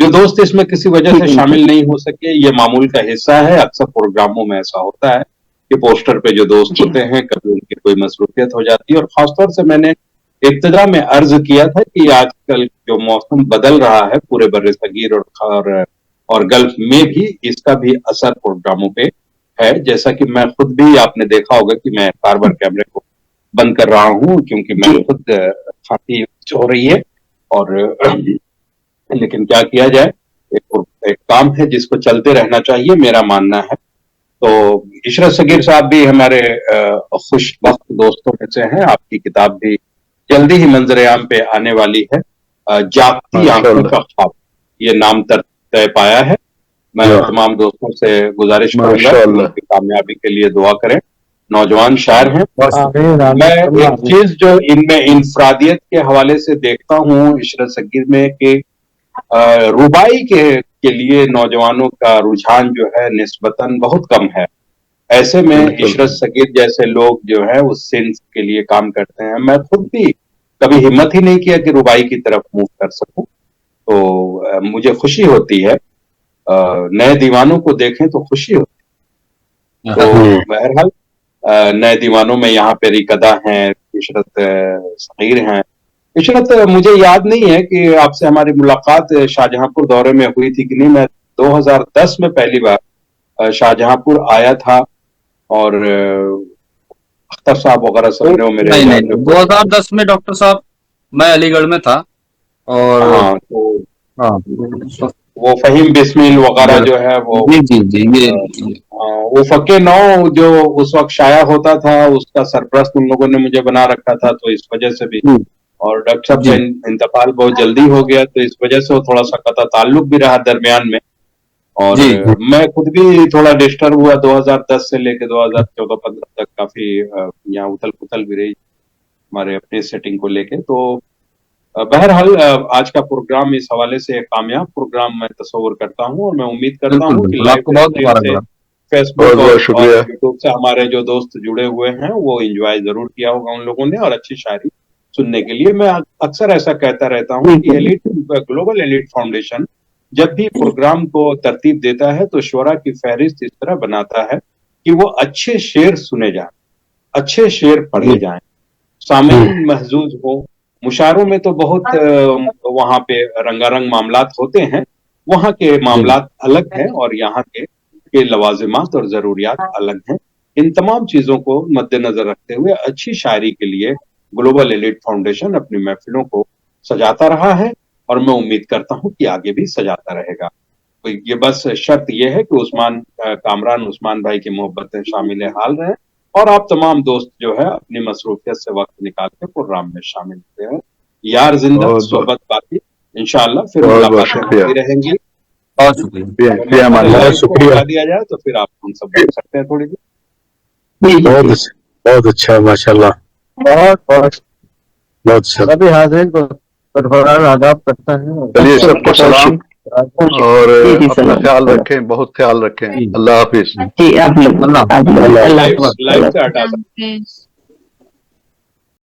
जो दोस्त इसमें किसी वजह से शामिल नहीं हो सके, ये मामूल का हिस्सा है। अक्सर प्रोग्रामों में ऐसा होता है कि पोस्टर पे जो दोस्त होते हैं, कभी उनकी कोई मसरूफियत हो जाती है, और खासतौर से मैंने इब्तिदा में अर्ज किया था कि आजकल जो मौसम बदल रहा है पूरे बर्रे सगीर और गल्फ में भी इसका भी असर प्रोग्रामों पे है। जैसा कि मैं खुद भी, आपने देखा होगा कि मैं बार बार कैमरे को बंद कर रहा हूं क्योंकि मैं खुद खांसी हो रही है, और लेकिन क्या किया जाए, एक काम है जिसको चलते रहना चाहिए, मेरा मानना है। तो इशरत सगीर साहब भी हमारे खुशबख्त दोस्तों में से हैं। आपकी किताब भी जल्दी ही मंजर-ए-आम पे आने वाली है। जागती आंखों का ख्वाब, ये नाम तय पाया है। मैं तमाम दोस्तों से गुजारिश करूंगा कि उनकी कामयाबी के लिए दुआ करें। नौजवान शायर हैं। मैं एक चीज जो इनमें इंफरादियत के हवाले से देखता हूँ इशरत सगीर में, कि रुबाई के लिए नौजवानों का रुझान जो है निस्बतन बहुत कम है। ऐसे में इशरत सगीर जैसे लोग जो है उस सिंस के लिए काम करते हैं। मैं खुद भी कभी हिम्मत ही नहीं किया कि रुबाई की तरफ मूव कर सकूं, तो मुझे खुशी होती है। नए दीवानों को देखें तो खुशी होती है। तो बहरहाल नए दीवानों में यहाँ पे रिकदा हैं, इशरत सगीर हैं। इशरत, मुझे याद नहीं है कि आपसे हमारी मुलाकात शाहजहांपुर दौरे में हुई थी कि नहीं। मैं 2010 में पहली बार शाहजहांपुर आया था, और अख्तर साहब वगैरह सब ने मेरे नहीं 2010 में डॉक्टर साहब मैं अलीगढ़ में था, और हाँ, तो वो फहीम बिस्मिल वगैरह जो है वो फके नौ जो उस वक्त शाया होता था, उसका सरपरस्त उन लोगों ने मुझे बना रखा था, तो इस वजह से भी, और डॉक्टर साहब का इंतकाल बहुत जल्दी हो गया, तो इस वजह से वो थोड़ा सा कता ताल्लुक भी रहा दरमियान में। और मैं खुद भी थोड़ा डिस्टर्ब हुआ 2010 से लेकर 2014-15 तक, काफी यहाँ उथल पुथल भी रही हमारे अपने सेटिंग को लेके। तो बहरहाल आज का प्रोग्राम इस हवाले से एक कामयाब प्रोग्राम मैं तस्वर करता हूँ, और मैं उम्मीद करता हूँ कि लाइव फेसबुक और यूट्यूब से हमारे जो दोस्त जुड़े हुए हैं वो एंजॉय जरूर किया होगा उन लोगों ने, और अच्छी शायरी सुनने के लिए। मैं अक्सर ऐसा कहता रहता हूँ कि ग्लोबल एलिट फाउंडेशन जब भी प्रोग्राम को तरतीब देता है तो शुरा की फहरिस्त इस तरह बनाता है कि वो अच्छे शेर सुने जाएं, अच्छे शेर पढ़े जाएं, सामईन महजूज हो। मुशायरों में तो बहुत वहां पे रंगारंग मामलात होते हैं, वहां के मामलात अलग हैं और यहाँ के लवाजिमात और जरूरियात अलग हैं। इन तमाम चीजों को मद्देनजर रखते हुए अच्छी शायरी के लिए ग्लोबल एलिट फाउंडेशन अपनी महफिलों को सजाता रहा है, और मैं उम्मीद करता हूं कि आगे भी सजाता रहेगा। तो ये बस शर्त ये है कि कामरान उस्मान भाई की मोहब्बतें शामिल हाल रहे, और आप तमाम दोस्त जो है अपनी मसरूफियत से वक्त निकाल के प्रोग्राम में शामिल होते हैं। यार जिंदा सोहबत बाकी, इंशाअल्लाह फिर मुलाकातें होती रहेंगी। बहुत शुक्रिया दिया जाए तो फिर आप हम सब बोल सकते हैं थोड़ी देर। बहुत अच्छा, माशाल्लाह, बहुत अच्छा। सभी हाज़िरीन को सरफराज आदाब करता है। चलिए, सबको सलाम, और अपना ख्याल रखें, बहुत ख्याल रखें। अल्लाह हाफिज। जी, आप लोग लाइव से हटा सकते हैं।